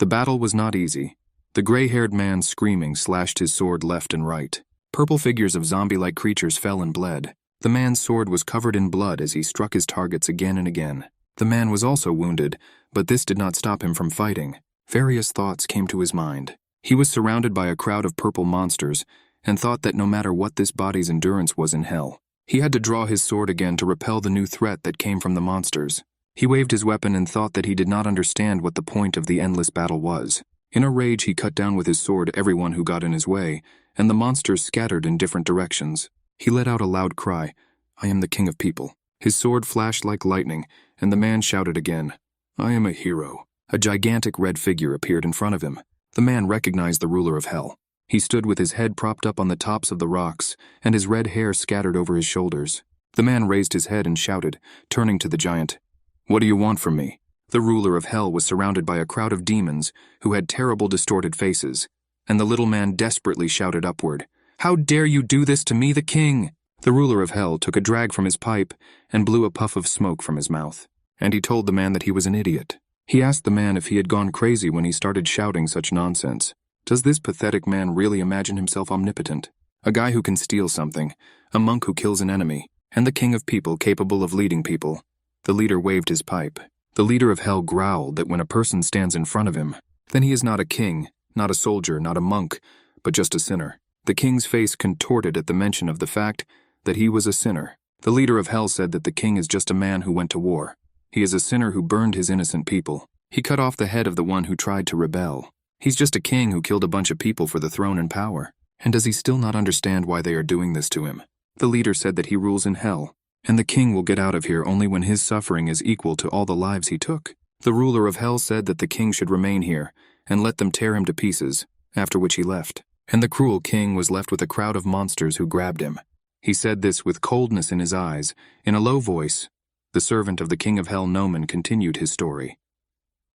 The battle was not easy. The gray-haired man screaming slashed his sword left and right. Purple figures of zombie-like creatures fell and bled. The man's sword was covered in blood as he struck his targets again and again. The man was also wounded, but this did not stop him from fighting. Various thoughts came to his mind. He was surrounded by a crowd of purple monsters and thought that no matter what this body's endurance was in hell, he had to draw his sword again to repel the new threat that came from the monsters. He waved his weapon and thought that he did not understand what the point of the endless battle was. In a rage, he cut down with his sword everyone who got in his way, and the monsters scattered in different directions. He let out a loud cry, "I am the king of people." His sword flashed like lightning, and the man shouted again, "I am a hero." A gigantic red figure appeared in front of him. The man recognized the ruler of hell. He stood with his head propped up on the tops of the rocks, and his red hair scattered over his shoulders. The man raised his head and shouted, turning to the giant, "What do you want from me?" The ruler of hell was surrounded by a crowd of demons who had terrible distorted faces, and the little man desperately shouted upward, "How dare you do this to me, the king?" The ruler of hell took a drag from his pipe and blew a puff of smoke from his mouth, and he told the man that he was an idiot. He asked the man if he had gone crazy when he started shouting such nonsense. Does this pathetic man really imagine himself omnipotent? A guy who can steal something, a monk who kills an enemy, and the king of people capable of leading people. The leader waved his pipe. The leader of hell growled that when a person stands in front of him, then he is not a king, not a soldier, not a monk, but just a sinner. The king's face contorted at the mention of the fact that he was a sinner. The leader of hell said that the king is just a man who went to war. He is a sinner who burned his innocent people. He cut off the head of the one who tried to rebel. He's just a king who killed a bunch of people for the throne and power. And does he still not understand why they are doing this to him? The leader said that he rules in hell, and the king will get out of here only when his suffering is equal to all the lives he took. The ruler of hell said that the king should remain here and let them tear him to pieces, after which he left. And the cruel king was left with a crowd of monsters who grabbed him. He said this with coldness in his eyes. In a low voice, the servant of the king of hell, Noman, continued his story.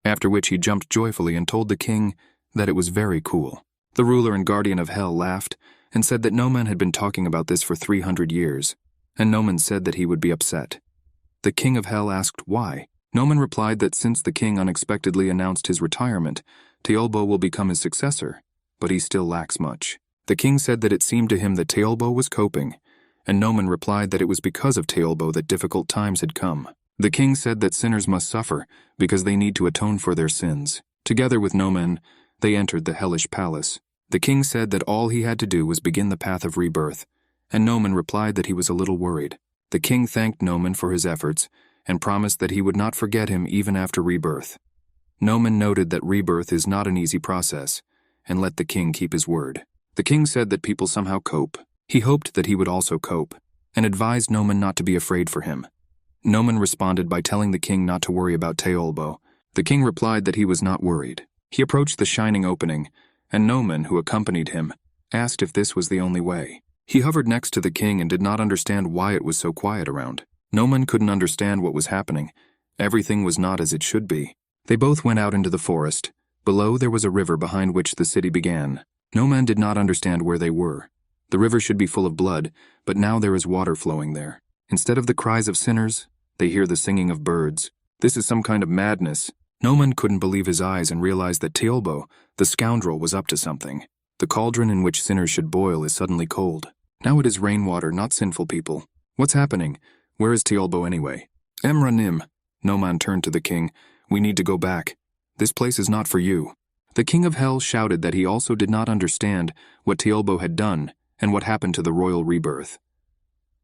After which he jumped joyfully and told the king that it was very cool. The ruler and guardian of hell laughed and said that Noman had been talking about this for 300 years, and Noman said that he would be upset. The king of hell asked why. Noman replied that since the king unexpectedly announced his retirement, Teolbo will become his successor, but he still lacks much. The king said that it seemed to him that Teolbo was coping, and Noman replied that it was because of Teolbo that difficult times had come. The king said that sinners must suffer because they need to atone for their sins. Together with Noman, they entered the hellish palace. The king said that all he had to do was begin the path of rebirth, and Noman replied that he was a little worried. The king thanked Noman for his efforts and promised that he would not forget him even after rebirth. Noman noted that rebirth is not an easy process, and let the king keep his word. The king said that people somehow cope. He hoped that he would also cope, and advised Noman not to be afraid for him. Noman responded by telling the king not to worry about Teolbo. The king replied that he was not worried. He approached the shining opening, and Noman, who accompanied him, asked if this was the only way. He hovered next to the king and did not understand why it was so quiet around. Noman couldn't understand what was happening. Everything was not as it should be. They both went out into the forest. Below there was a river behind which the city began. Noman did not understand where they were. The river should be full of blood, but now there is water flowing there. Instead of the cries of sinners, they hear the singing of birds. This is some kind of madness. Noman couldn't believe his eyes and realized that Teolbo, the scoundrel, was up to something. The cauldron in which sinners should boil is suddenly cold. Now it is rainwater, not sinful people. What's happening? Where is Teolbo anyway? Emranim. Noman turned to the king. We need to go back. This place is not for you. The king of hell shouted that he also did not understand what Teolbo had done and what happened to the royal rebirth.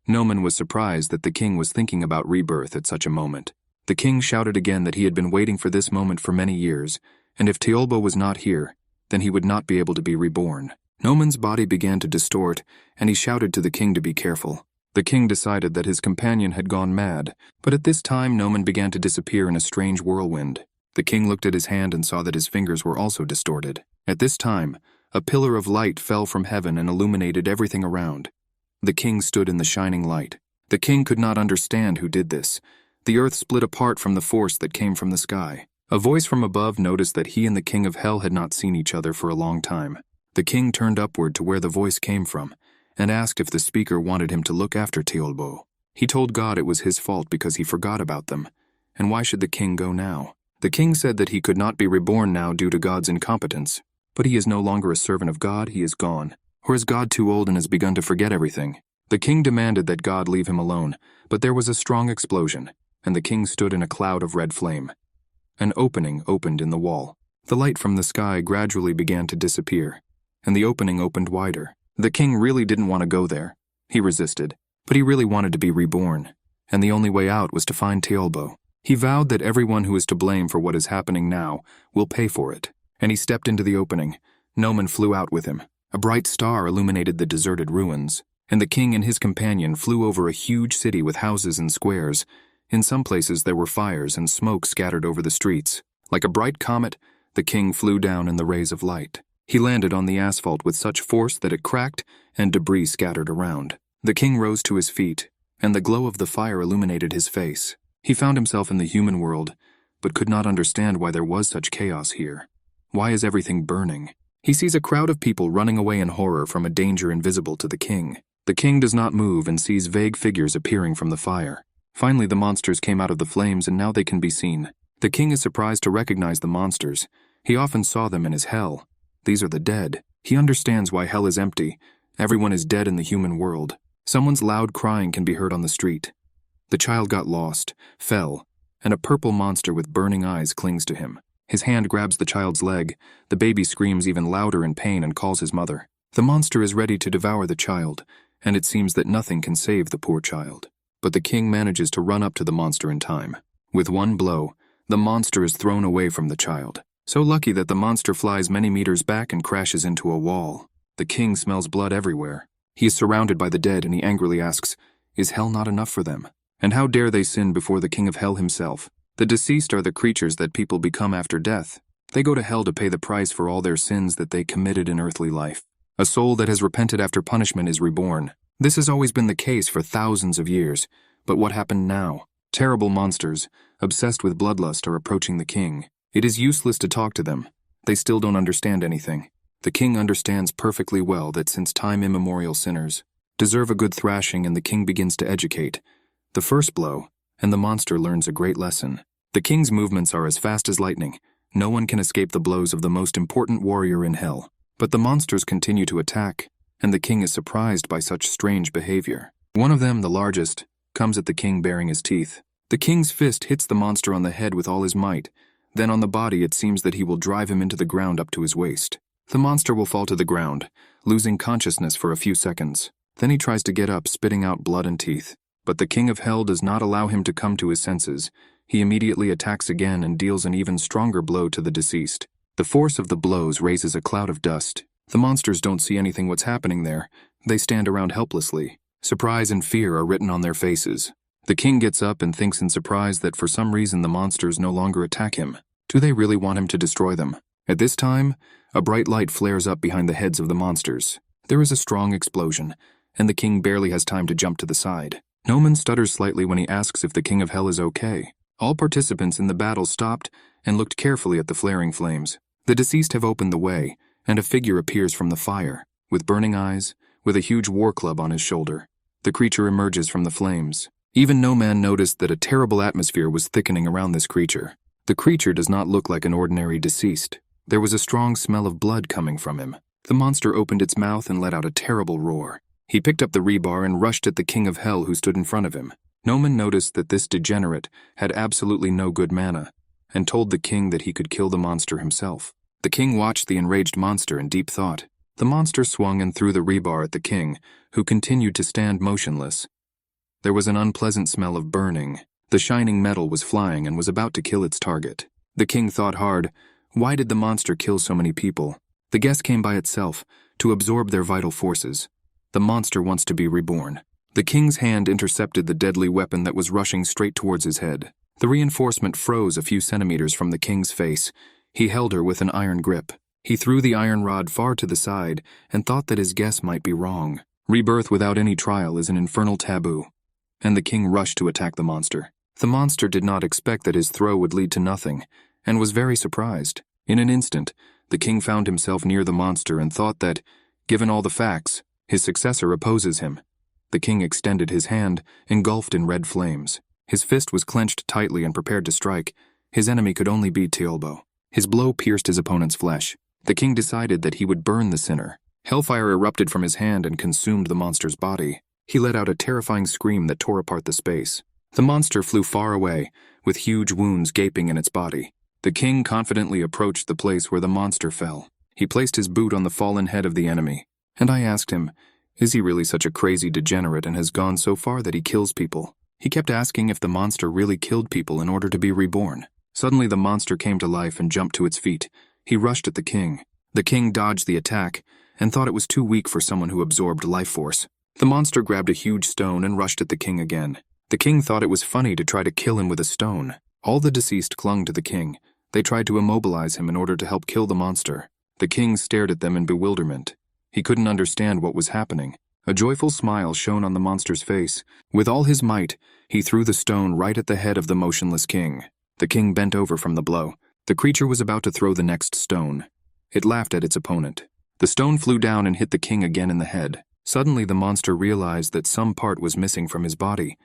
Noman was surprised that the king was thinking about rebirth at such a moment. The king shouted again that he had been waiting for this moment for many years, and if Teolbo was not here, then he would not be able to be reborn. Noman's body began to distort, and he shouted to the king to be careful. The king decided that his companion had gone mad, but at this time Noman began to disappear in a strange whirlwind. The king looked at his hand and saw that his fingers were also distorted. At this time, a pillar of light fell from heaven and illuminated everything around. The king stood in the shining light. The king could not understand who did this. The earth split apart from the force that came from the sky. A voice from above noticed that he and the king of hell had not seen each other for a long time. The king turned upward to where the voice came from and asked if the speaker wanted him to look after Teolbo. He told God it was his fault because he forgot about them, and why should the king go now? The king said that he could not be reborn now due to God's incompetence. But he is no longer a servant of God, he is gone. Or is God too old and has begun to forget everything? The king demanded that God leave him alone, but there was a strong explosion, and the king stood in a cloud of red flame. An opening opened in the wall. The light from the sky gradually began to disappear, and the opening opened wider. The king really didn't want to go there. He resisted, but he really wanted to be reborn, and the only way out was to find Teolbo. He vowed that everyone who is to blame for what is happening now will pay for it, and he stepped into the opening. Noman flew out with him. A bright star illuminated the deserted ruins, and the king and his companion flew over a huge city with houses and squares. In some places there were fires and smoke scattered over the streets. Like a bright comet, the king flew down in the rays of light. He landed on the asphalt with such force that it cracked and debris scattered around. The king rose to his feet, and the glow of the fire illuminated his face. He found himself in the human world, but could not understand why there was such chaos here. Why is everything burning? He sees a crowd of people running away in horror from a danger invisible to the king. The king does not move and sees vague figures appearing from the fire. Finally, the monsters came out of the flames and now they can be seen. The king is surprised to recognize the monsters. He often saw them in his hell. These are the dead. He understands why hell is empty. Everyone is dead in the human world. Someone's loud crying can be heard on the street. The child got lost, fell, and a purple monster with burning eyes clings to him. His hand grabs the child's leg. The baby screams even louder in pain and calls his mother. The monster is ready to devour the child, and it seems that nothing can save the poor child. But the king manages to run up to the monster in time. With one blow, the monster is thrown away from the child. So lucky that the monster flies many meters back and crashes into a wall. The king smells blood everywhere. He is surrounded by the dead and he angrily asks, "Is hell not enough for them? And how dare they sin before the king of hell himself?" The deceased are the creatures that people become after death. They go to hell to pay the price for all their sins that they committed in earthly life. A soul that has repented after punishment is reborn. This has always been the case for thousands of years. But what happened now? Terrible monsters, obsessed with bloodlust, are approaching the king. It is useless to talk to them. They still don't understand anything. The king understands perfectly well that since time immemorial sinners deserve a good thrashing, and the king begins to educate. The first blow, and the monster learns a great lesson. The king's movements are as fast as lightning. No one can escape the blows of the most important warrior in hell. But the monsters continue to attack, and the king is surprised by such strange behavior. One of them, the largest, comes at the king baring his teeth. The king's fist hits the monster on the head with all his might. Then on the body it seems that he will drive him into the ground up to his waist. The monster will fall to the ground, losing consciousness for a few seconds. Then he tries to get up, spitting out blood and teeth. But the king of hell does not allow him to come to his senses. He immediately attacks again and deals an even stronger blow to the deceased. The force of the blows raises a cloud of dust. The monsters don't see anything what's happening there. They stand around helplessly. Surprise and fear are written on their faces. The king gets up and thinks in surprise that for some reason the monsters no longer attack him. Do they really want him to destroy them? At this time, a bright light flares up behind the heads of the monsters. There is a strong explosion, and the king barely has time to jump to the side. Noman stutters slightly when he asks if the king of hell is okay. All participants in the battle stopped and looked carefully at the flaring flames. The deceased have opened the way, and a figure appears from the fire, with burning eyes, with a huge war club on his shoulder. The creature emerges from the flames. Even Noman noticed that a terrible atmosphere was thickening around this creature. The creature does not look like an ordinary deceased. There was a strong smell of blood coming from him. The monster opened its mouth and let out a terrible roar. He picked up the rebar and rushed at the king of hell who stood in front of him. Noman noticed that this degenerate had absolutely no good mana, and told the king that he could kill the monster himself. The king watched the enraged monster in deep thought. The monster swung and threw the rebar at the king, who continued to stand motionless. There was an unpleasant smell of burning. The shining metal was flying and was about to kill its target. The king thought hard. Why did the monster kill so many people? The guess came by itself, to absorb their vital forces. The monster wants to be reborn. The king's hand intercepted the deadly weapon that was rushing straight towards his head. The reinforcement froze a few centimeters from the king's face. He held her with an iron grip. He threw the iron rod far to the side and thought that his guess might be wrong. Rebirth without any trial is an infernal taboo. And the king rushed to attack the monster. The monster did not expect that his throw would lead to nothing, and was very surprised. In an instant, the king found himself near the monster and thought that, given all the facts, his successor opposes him. The king extended his hand, engulfed in red flames. His fist was clenched tightly and prepared to strike. His enemy could only be Teolbo. His blow pierced his opponent's flesh. The king decided that he would burn the sinner. Hellfire erupted from his hand and consumed the monster's body. He let out a terrifying scream that tore apart the space. The monster flew far away, with huge wounds gaping in its body. The king confidently approached the place where the monster fell. He placed his boot on the fallen head of the enemy. And I asked him, is he really such a crazy degenerate and has gone so far that he kills people? He kept asking if the monster really killed people in order to be reborn. Suddenly the monster came to life and jumped to its feet. He rushed at the king. The king dodged the attack and thought it was too weak for someone who absorbed life force. The monster grabbed a huge stone and rushed at the king again. The king thought it was funny to try to kill him with a stone. All the deceased clung to the king. They tried to immobilize him in order to help kill the monster. The king stared at them in bewilderment. He couldn't understand what was happening. A joyful smile shone on the monster's face. With all his might, he threw the stone right at the head of the motionless king. The king bent over from the blow. The creature was about to throw the next stone. It laughed at its opponent. The stone flew down and hit the king again in the head. Suddenly the monster realized that some part was missing from his body.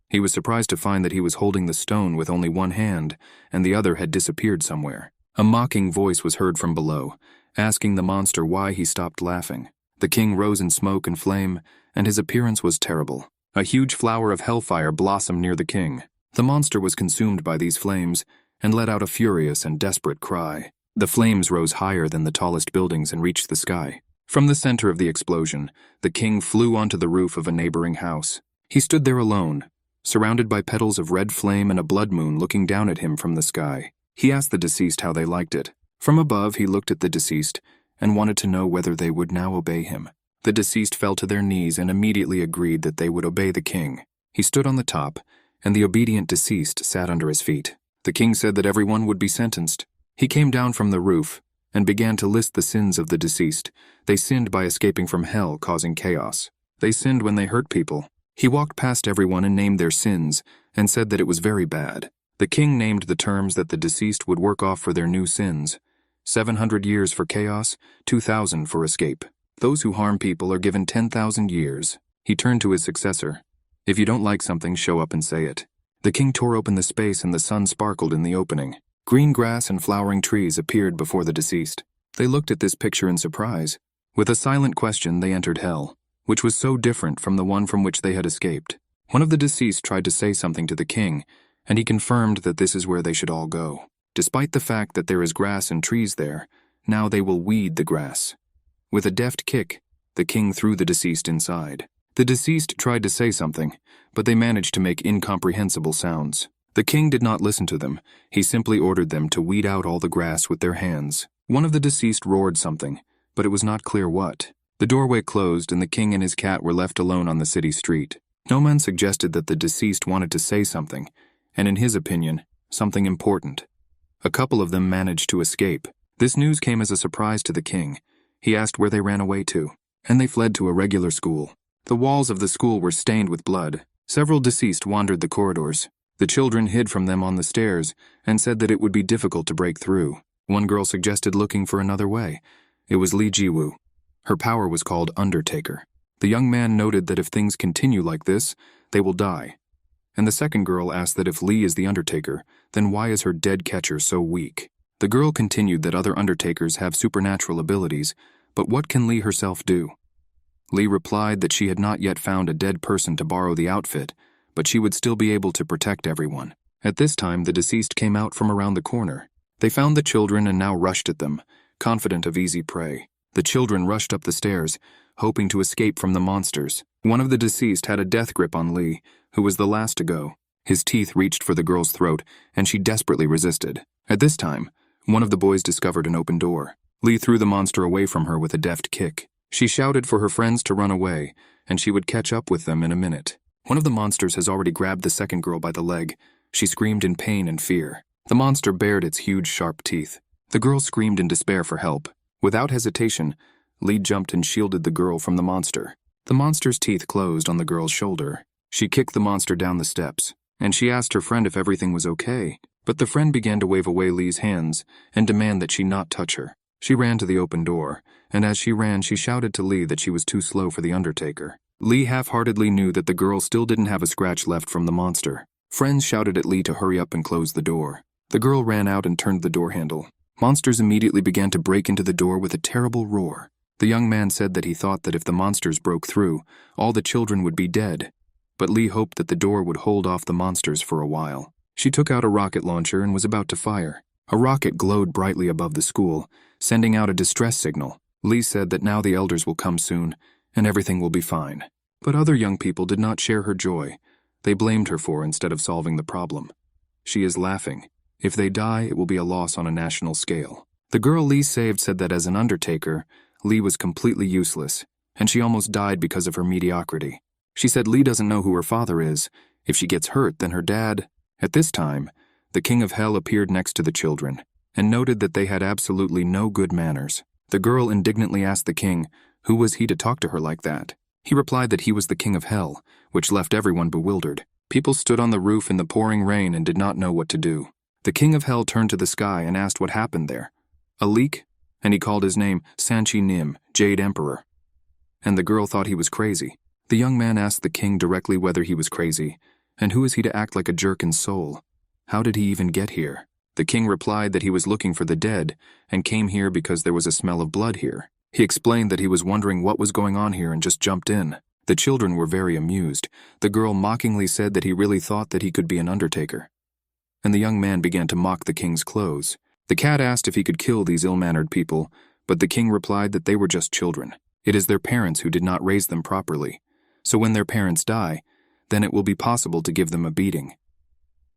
He was surprised to find that he was holding the stone with only one hand, and the other had disappeared somewhere. A mocking voice was heard from below, asking the monster why he stopped laughing. The king rose in smoke and flame, and his appearance was terrible. A huge flower of hellfire blossomed near the king. The monster was consumed by these flames, and let out a furious and desperate cry. The flames rose higher than the tallest buildings and reached the sky. From the center of the explosion, the king flew onto the roof of a neighboring house. He stood there alone, surrounded by petals of red flame and a blood moon looking down at him from the sky. He asked the deceased how they liked it. From above, he looked at the deceased and wanted to know whether they would now obey him. The deceased fell to their knees and immediately agreed that they would obey the king. He stood on the top, and the obedient deceased sat under his feet. The king said that everyone would be sentenced. He came down from the roof and began to list the sins of the deceased. They sinned by escaping from hell, causing chaos. They sinned when they hurt people. He walked past everyone and named their sins and said that it was very bad. The king named the terms that the deceased would work off for their new sins. 700 years for chaos, 2,000 for escape. Those who harm people are given 10,000 years. He turned to his successor. If you don't like something, show up and say it. The king tore open the space and the sun sparkled in the opening. Green grass and flowering trees appeared before the deceased. They looked at this picture in surprise. With a silent question, they entered hell, which was so different from the one from which they had escaped. One of the deceased tried to say something to the king, and he confirmed that this is where they should all go. Despite the fact that there is grass and trees there, now they will weed the grass. With a deft kick, the king threw the deceased inside. The deceased tried to say something, but they managed to make incomprehensible sounds. The king did not listen to them. He simply ordered them to weed out all the grass with their hands. One of the deceased roared something, but it was not clear what. The doorway closed and the king and his cat were left alone on the city street. No man suggested that the deceased wanted to say something, and in his opinion, something important. A couple of them managed to escape. This news came as a surprise to the king. He asked where they ran away to, and they fled to a regular school. The walls of the school were stained with blood. Several deceased wandered the corridors. The children hid from them on the stairs and said that it would be difficult to break through. One girl suggested looking for another way. It was Lee Jiwoo. Her power was called Undertaker. The young man noted that if things continue like this, they will die. And the second girl asked that if Lee is the Undertaker, then why is her dead catcher so weak? The girl continued that other Undertakers have supernatural abilities, but what can Lee herself do? Lee replied that she had not yet found a dead person to borrow the outfit, but she would still be able to protect everyone. At this time, the deceased came out from around the corner. They found the children and now rushed at them, confident of easy prey. The children rushed up the stairs, hoping to escape from the monsters. One of the deceased had a death grip on Lee, who was the last to go. His teeth reached for the girl's throat, and she desperately resisted. At this time, one of the boys discovered an open door. Lee threw the monster away from her with a deft kick. She shouted for her friends to run away, and she would catch up with them in a minute. One of the monsters has already grabbed the second girl by the leg. She screamed in pain and fear. The monster bared its huge, sharp teeth. The girl screamed in despair for help. Without hesitation, Lee jumped and shielded the girl from the monster. The monster's teeth closed on the girl's shoulder. She kicked the monster down the steps, and she asked her friend if everything was okay, but the friend began to wave away Lee's hands and demand that she not touch her. She ran to the open door, and as she ran, she shouted to Lee that she was too slow for the Undertaker. Lee half-heartedly knew that the girl still didn't have a scratch left from the monster. Friends shouted at Lee to hurry up and close the door. The girl ran out and turned the door handle. Monsters immediately began to break into the door with a terrible roar. The young man said that he thought that if the monsters broke through, all the children would be dead. But Lee hoped that the door would hold off the monsters for a while. She took out a rocket launcher and was about to fire. A rocket glowed brightly above the school, sending out a distress signal. Lee said that now the elders will come soon, and everything will be fine. But other young people did not share her joy. They blamed her for instead of solving the problem. She is laughing. If they die, it will be a loss on a national scale. The girl Lee saved said that as an undertaker, Lee was completely useless, and she almost died because of her mediocrity. She said Lee doesn't know who her father is. If she gets hurt, then her dad... At this time, the King of Hell appeared next to the children, and noted that they had absolutely no good manners. The girl indignantly asked the king, who was he to talk to her like that? He replied that he was the King of Hell, which left everyone bewildered. People stood on the roof in the pouring rain and did not know what to do. The King of Hell turned to the sky and asked what happened there. A leak? And he called his name Sanchi Nim, Jade Emperor. And the girl thought he was crazy. The young man asked the king directly whether he was crazy, and who is he to act like a jerk in Seoul? How did he even get here? The king replied that he was looking for the dead and came here because there was a smell of blood here. He explained that he was wondering what was going on here and just jumped in. The children were very amused. The girl mockingly said that he really thought that he could be an undertaker. And the young man began to mock the king's clothes. The cat asked if he could kill these ill-mannered people, but the king replied that they were just children. It is their parents who did not raise them properly. So when their parents die, then it will be possible to give them a beating.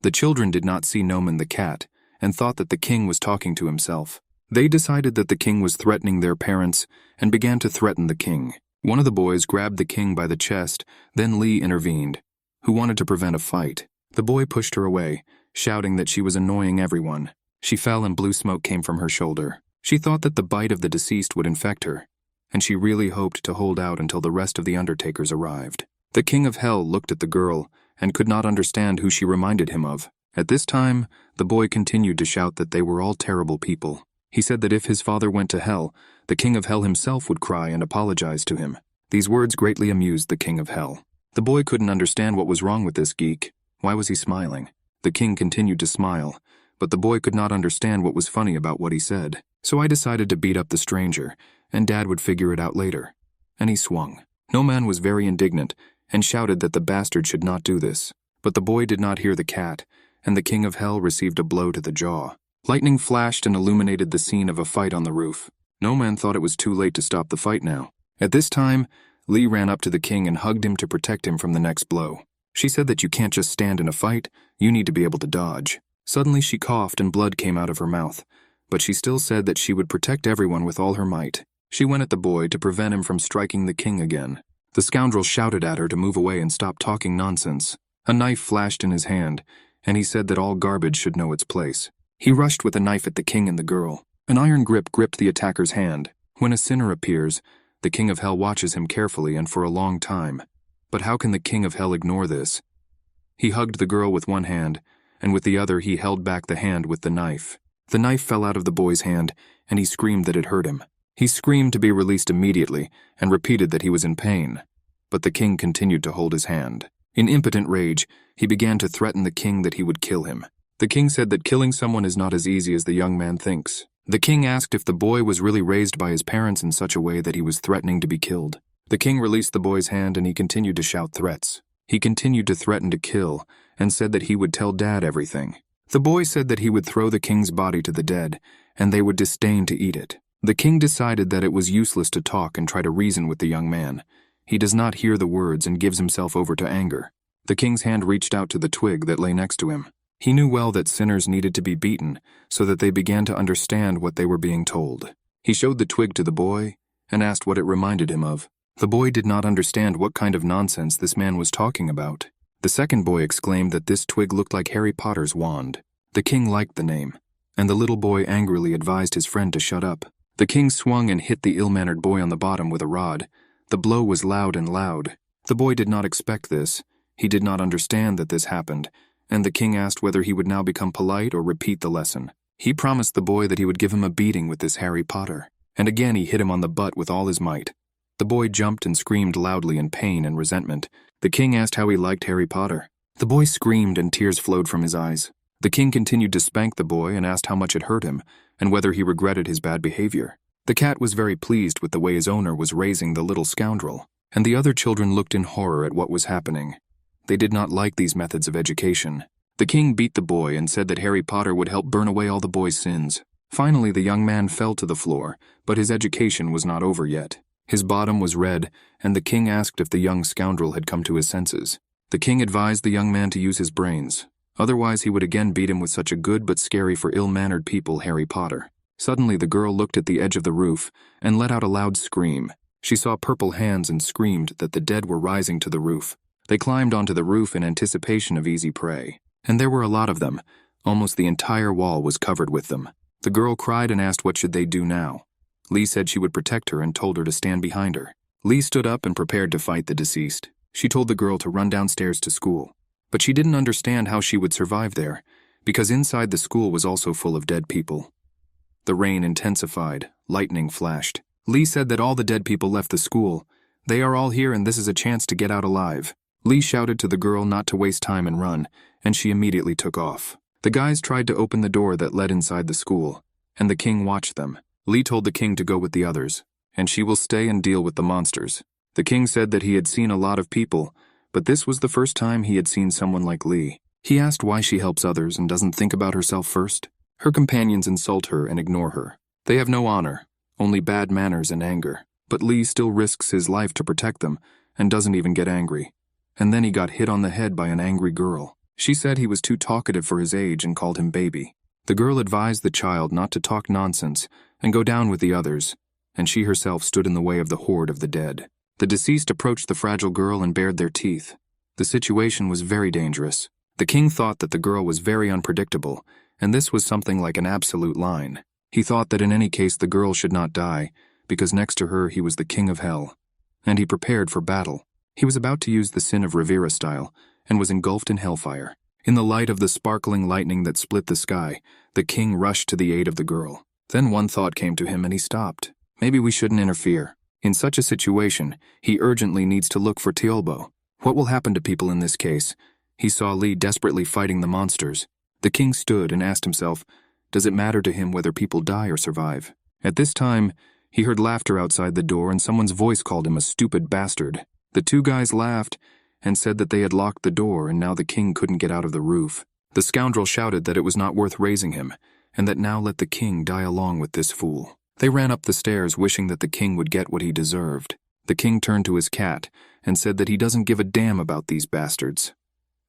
The children did not see Noman the cat and thought that the king was talking to himself. They decided that the king was threatening their parents and began to threaten the king. One of the boys grabbed the king by the chest, then Lee intervened, who wanted to prevent a fight. The boy pushed her away, shouting that she was annoying everyone. She fell and blue smoke came from her shoulder. She thought that the bite of the deceased would infect her, and she really hoped to hold out until the rest of the undertakers arrived. The King of Hell looked at the girl and could not understand who she reminded him of. At this time, the boy continued to shout that they were all terrible people. He said that if his father went to hell, the King of Hell himself would cry and apologize to him. These words greatly amused the King of Hell. The boy couldn't understand what was wrong with this geek. Why was he smiling? The king continued to smile, but the boy could not understand what was funny about what he said. So I decided to beat up the stranger, and Dad would figure it out later. And he swung. No man was very indignant, and shouted that the bastard should not do this. But the boy did not hear the cat, and the King of Hell received a blow to the jaw. Lightning flashed and illuminated the scene of a fight on the roof. No man thought it was too late to stop the fight now. At this time, Lee ran up to the king and hugged him to protect him from the next blow. She said that you can't just stand in a fight, you need to be able to dodge. Suddenly she coughed and blood came out of her mouth, but she still said that she would protect everyone with all her might. She went at the boy to prevent him from striking the king again. The scoundrel shouted at her to move away and stop talking nonsense. A knife flashed in his hand, and he said that all garbage should know its place. He rushed with a knife at the king and the girl. An iron grip gripped the attacker's hand. When a sinner appears, the King of Hell watches him carefully and for a long time. But how can the King of Hell ignore this? He hugged the girl with one hand, and with the other he held back the hand with the knife. The knife fell out of the boy's hand, and he screamed that it hurt him. He screamed to be released immediately and repeated that he was in pain. But the king continued to hold his hand. In impotent rage, he began to threaten the king that he would kill him. The king said that killing someone is not as easy as the young man thinks. The king asked if the boy was really raised by his parents in such a way that he was threatening to be killed. The king released the boy's hand and he continued to shout threats. He continued to threaten to kill and said that he would tell Dad everything. The boy said that he would throw the king's body to the dead and they would disdain to eat it. The king decided that it was useless to talk and try to reason with the young man. He does not hear the words and gives himself over to anger. The king's hand reached out to the twig that lay next to him. He knew well that sinners needed to be beaten so that they began to understand what they were being told. He showed the twig to the boy and asked what it reminded him of. The boy did not understand what kind of nonsense this man was talking about. The second boy exclaimed that this twig looked like Harry Potter's wand. The king liked the name, and the little boy angrily advised his friend to shut up. The king swung and hit the ill-mannered boy on the bottom with a rod. The blow was loud and loud. The boy did not expect this. He did not understand that this happened, and the king asked whether he would now become polite or repeat the lesson. He promised the boy that he would give him a beating with this Harry Potter, and again he hit him on the butt with all his might. The boy jumped and screamed loudly in pain and resentment. The king asked how he liked Harry Potter. The boy screamed and tears flowed from his eyes. The king continued to spank the boy and asked how much it hurt him and whether he regretted his bad behavior. The cat was very pleased with the way his owner was raising the little scoundrel, and the other children looked in horror at what was happening. They did not like these methods of education. The king beat the boy and said that Harry Potter would help burn away all the boy's sins. Finally, the young man fell to the floor, but his education was not over yet. His bottom was red, and the king asked if the young scoundrel had come to his senses. The king advised the young man to use his brains. Otherwise, he would again beat him with such a good but scary for ill-mannered people Harry Potter. Suddenly, the girl looked at the edge of the roof and let out a loud scream. She saw purple hands and screamed that the dead were rising to the roof. They climbed onto the roof in anticipation of easy prey. And there were a lot of them. Almost the entire wall was covered with them. The girl cried and asked what should they do now. Lee said she would protect her and told her to stand behind her. Lee stood up and prepared to fight the deceased. She told the girl to run downstairs to school. But she didn't understand how she would survive there, because inside the school was also full of dead people. The rain intensified, lightning flashed. Lee said that all the dead people left the school. They are all here and this is a chance to get out alive. Lee shouted to the girl not to waste time and run, and she immediately took off. The guys tried to open the door that led inside the school, and the king watched them. Lee told the king to go with the others, and she will stay and deal with the monsters. The king said that he had seen a lot of people, but this was the first time he had seen someone like Lee. He asked why she helps others and doesn't think about herself first. Her companions insult her and ignore her. They have no honor, only bad manners and anger. But Lee still risks his life to protect them and doesn't even get angry. And then he got hit on the head by an angry girl. She said he was too talkative for his age and called him baby. The girl advised the child not to talk nonsense and go down with the others, and she herself stood in the way of the horde of the dead. The deceased approached the fragile girl and bared their teeth. The situation was very dangerous. The king thought that the girl was very unpredictable, and this was something like an absolute line. He thought that in any case the girl should not die, because next to her he was the king of hell. And he prepared for battle. He was about to use the sin of Rivera style, and was engulfed in hellfire. In the light of the sparkling lightning that split the sky, the king rushed to the aid of the girl. Then one thought came to him and he stopped. Maybe we shouldn't interfere. In such a situation, he urgently needs to look for Teolbo. What will happen to people in this case? He saw Lee desperately fighting the monsters. The king stood and asked himself, does it matter to him whether people die or survive? At this time, he heard laughter outside the door and someone's voice called him a stupid bastard. The two guys laughed and said that they had locked the door and now the king couldn't get out of the roof. The scoundrel shouted that it was not worth raising him, and that now let the king die along with this fool. They ran up the stairs wishing that the king would get what he deserved. The king turned to his cat and said that he doesn't give a damn about these bastards.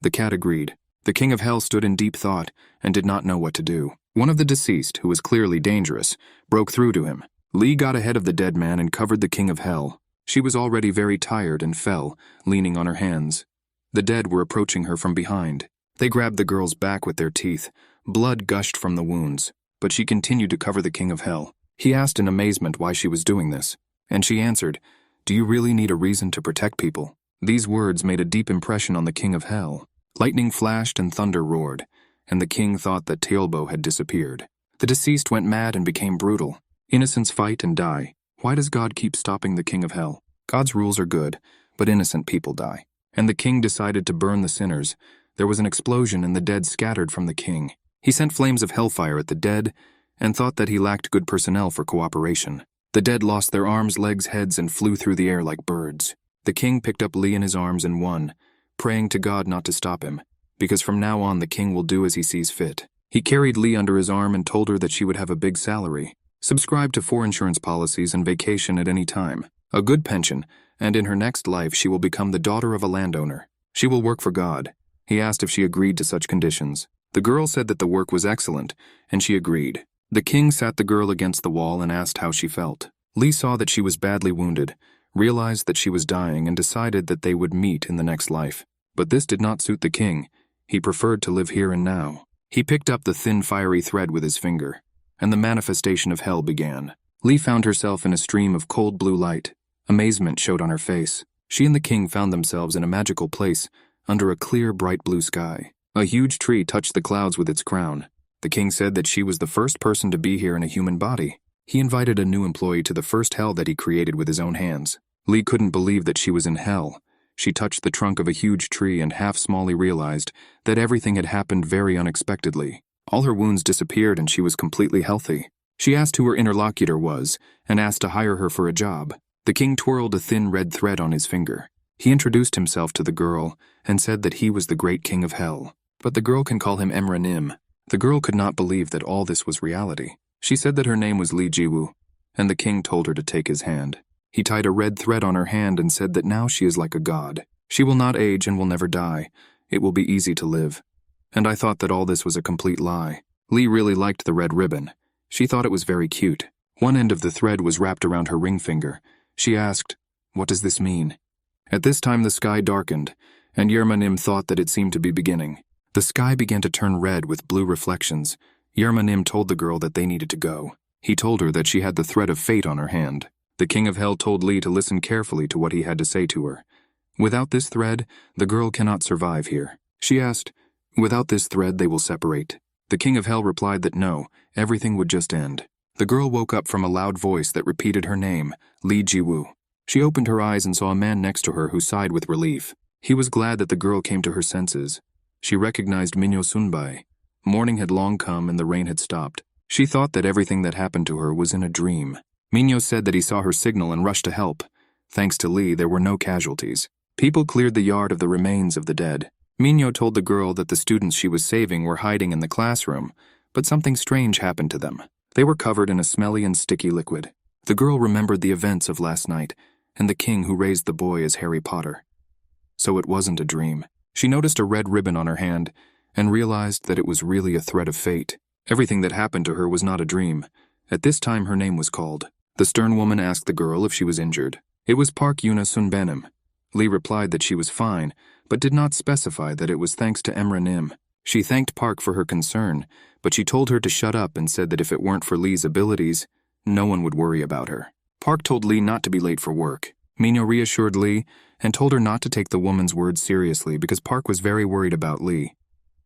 The cat agreed. The king of hell stood in deep thought and did not know what to do. One of the deceased, who was clearly dangerous, broke through to him. Lee got ahead of the dead man and covered the king of hell. She was already very tired and fell, leaning on her hands. The dead were approaching her from behind. They grabbed the girl's back with their teeth. Blood gushed from the wounds, but she continued to cover the king of hell. He asked in amazement why she was doing this, and she answered, "Do you really need a reason to protect people?" These words made a deep impression on the king of hell. Lightning flashed and thunder roared, and the king thought that Teolbo had disappeared. The deceased went mad and became brutal. Innocents fight and die. Why does God keep stopping the king of hell? God's rules are good, but innocent people die. And the king decided to burn the sinners. There was an explosion and the dead scattered from the king. He sent flames of hellfire at the dead and thought that he lacked good personnel for cooperation. The dead lost their arms, legs, heads, and flew through the air like birds. The king picked up Lee in his arms and won, praying to God not to stop him, because from now on the king will do as he sees fit. He carried Lee under his arm and told her that she would have a big salary, subscribe to 4 insurance policies and vacation at any time, a good pension, and in her next life she will become the daughter of a landowner. She will work for God. He asked if she agreed to such conditions. The girl said that the work was excellent, and she agreed. The king sat the girl against the wall and asked how she felt. Lee saw that she was badly wounded, realized that she was dying, and decided that they would meet in the next life. But this did not suit the king. He preferred to live here and now. He picked up the thin fiery thread with his finger, and the manifestation of hell began. Lee found herself in a stream of cold blue light. Amazement showed on her face. She and the king found themselves in a magical place, under a clear, bright blue sky. A huge tree touched the clouds with its crown. The king said that she was the first person to be here in a human body. He invited a new employee to the first hell that he created with his own hands. Lee couldn't believe that she was in hell. She touched the trunk of a huge tree and half-smally realized that everything had happened very unexpectedly. All her wounds disappeared and she was completely healthy. She asked who her interlocutor was and asked to hire her for a job. The king twirled a thin red thread on his finger. He introduced himself to the girl and said that he was the great king of hell. But the girl can call him Emra. The girl could not believe that all this was reality. She said that her name was Li Jiwoo, and the king told her to take his hand. He tied a red thread on her hand and said that now she is like a god. She will not age and will never die. It will be easy to live. And I thought that all this was a complete lie. Li really liked the red ribbon. She thought it was very cute. One end of the thread was wrapped around her ring finger. She asked, "What does this mean?" At this time the sky darkened, and Yermanim thought that it seemed to be beginning. The sky began to turn red with blue reflections. Yermanim told the girl that they needed to go. He told her that she had the thread of fate on her hand. The king of hell told Li to listen carefully to what he had to say to her. Without this thread, the girl cannot survive here. She asked, "Without this thread, they will separate." The king of hell replied that no, everything would just end. The girl woke up from a loud voice that repeated her name, Li Jiwoo. She opened her eyes and saw a man next to her who sighed with relief. He was glad that the girl came to her senses. She recognized Minyo Sunbai. Morning had long come and the rain had stopped. She thought that everything that happened to her was in a dream. Minyo said that he saw her signal and rushed to help. Thanks to Li, there were no casualties. People cleared the yard of the remains of the dead. Minyo told the girl that the students she was saving were hiding in the classroom, but something strange happened to them. They were covered in a smelly and sticky liquid. The girl remembered the events of last night, and the king who raised the boy as Harry Potter. So it wasn't a dream. She noticed a red ribbon on her hand, and realized that it was really a thread of fate. Everything that happened to her was not a dream. At this time her name was called. The stern woman asked the girl if she was injured. It was Park Yuna Sunbenim. Li replied that she was fine, but did not specify that it was thanks to Emra. She thanked Park for her concern, but she told her to shut up and said that if it weren't for Li's abilities, no one would worry about her. Park told Li not to be late for work. Minyo reassured Li and told her not to take the woman's words seriously because Park was very worried about Li.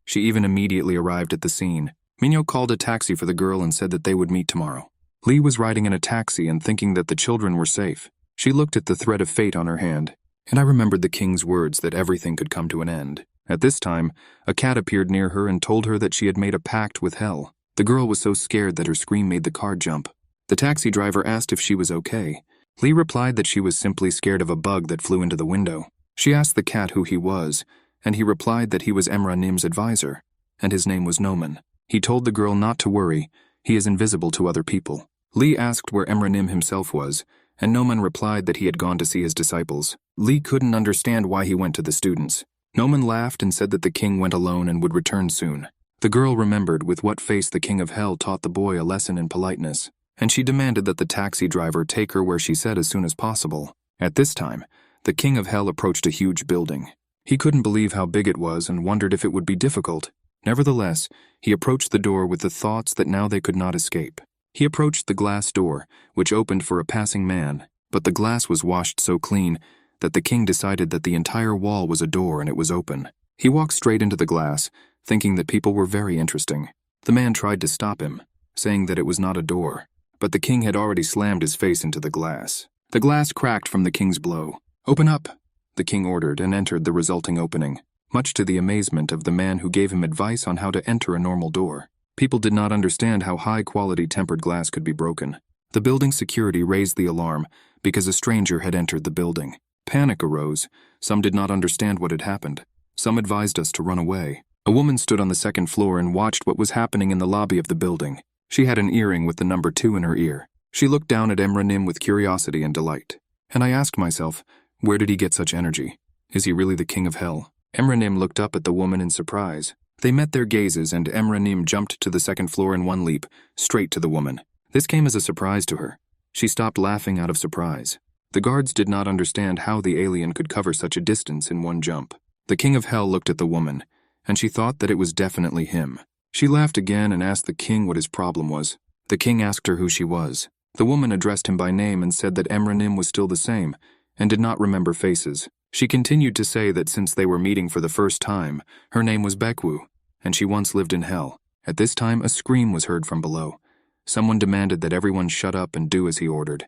She even immediately arrived at the scene. Minyo called a taxi for the girl and said that they would meet tomorrow. Li was riding in a taxi and thinking that the children were safe. She looked at the thread of fate on her hand, and I remembered the king's words that everything could come to an end. At this time, a cat appeared near her and told her that she had made a pact with hell. The girl was so scared that her scream made the car jump. The taxi driver asked if she was okay. Li replied that she was simply scared of a bug that flew into the window. She asked the cat who he was, and he replied that he was Emra advisor, and his name was Noman. He told the girl not to worry, he is invisible to other people. Li asked where Emra himself was, and Noman replied that he had gone to see his disciples. Li couldn't understand why he went to the students. Noman laughed and said that the king went alone and would return soon. The girl remembered with what face the king of hell taught the boy a lesson in politeness, and she demanded that the taxi driver take her where she said as soon as possible. At this time, the king of hell approached a huge building. He couldn't believe how big it was and wondered if it would be difficult. Nevertheless, he approached the door with the thoughts that now they could not escape. He approached the glass door, which opened for a passing man, but the glass was washed so clean that the king decided that the entire wall was a door and it was open. He walked straight into the glass, thinking that people were very interesting. The man tried to stop him, saying that it was not a door, but the king had already slammed his face into the glass. The glass cracked from the king's blow. "Open up," the king ordered and entered the resulting opening, much to the amazement of the man who gave him advice on how to enter a normal door. People did not understand how high-quality tempered glass could be broken. The building security raised the alarm because a stranger had entered the building. Panic arose. Some did not understand what had happened. Some advised us to run away. A woman stood on the second floor and watched what was happening in the lobby of the building. She had an earring with the number 2 in her ear. She looked down at Emra with curiosity and delight. And I asked myself, where did he get such energy? Is he really the king of hell? Emra looked up at the woman in surprise. They met their gazes and Emra jumped to the second floor in one leap, straight to the woman. This came as a surprise to her. She stopped laughing out of surprise. The guards did not understand how the alien could cover such a distance in one jump. The king of hell looked at the woman, and she thought that it was definitely him. She laughed again and asked the king what his problem was. The king asked her who she was. The woman addressed him by name and said that Emra was still the same, and did not remember faces. She continued to say that since they were meeting for the first time, her name was Baekwu, and she once lived in hell. At this time, a scream was heard from below. Someone demanded that everyone shut up and do as he ordered.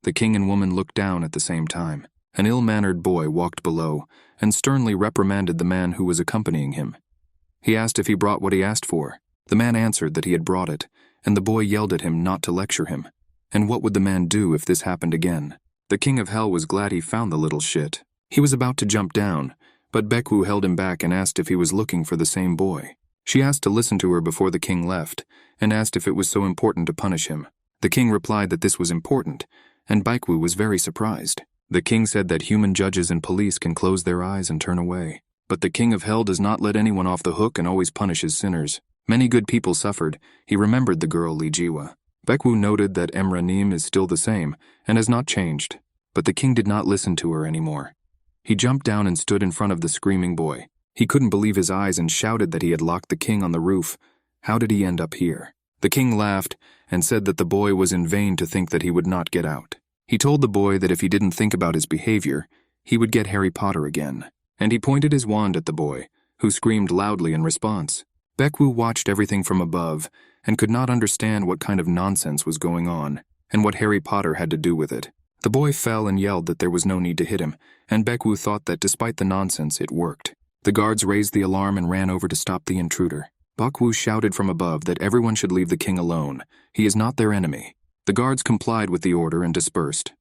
The king and woman looked down at the same time. An ill-mannered boy walked below and sternly reprimanded the man who was accompanying him. He asked if he brought what he asked for. The man answered that he had brought it, and the boy yelled at him not to lecture him. And what would the man do if this happened again? The King of Hell was glad he found the little shit. He was about to jump down, but Baekwu held him back and asked if he was looking for the same boy. She asked to listen to her before the king left, and asked if it was so important to punish him. The king replied that this was important, and Baekwu was very surprised. The king said that human judges and police can close their eyes and turn away. But the King of Hell does not let anyone off the hook and always punishes sinners. Many good people suffered. He remembered the girl Li Jiwa. Baekwu noted that Emra Nim is still the same and has not changed, but the king did not listen to her anymore. He jumped down and stood in front of the screaming boy. He couldn't believe his eyes and shouted that he had locked the king on the roof. How did he end up here? The king laughed and said that the boy was in vain to think that he would not get out. He told the boy that if he didn't think about his behavior, he would get Harry Potter again. And he pointed his wand at the boy, who screamed loudly in response. Baekwu watched everything from above and could not understand what kind of nonsense was going on and what Harry Potter had to do with it. The boy fell and yelled that there was no need to hit him, and Baekwu thought that despite the nonsense, it worked. The guards raised the alarm and ran over to stop the intruder. Baekwu shouted from above that everyone should leave the king alone. He is not their enemy. The guards complied with the order and dispersed.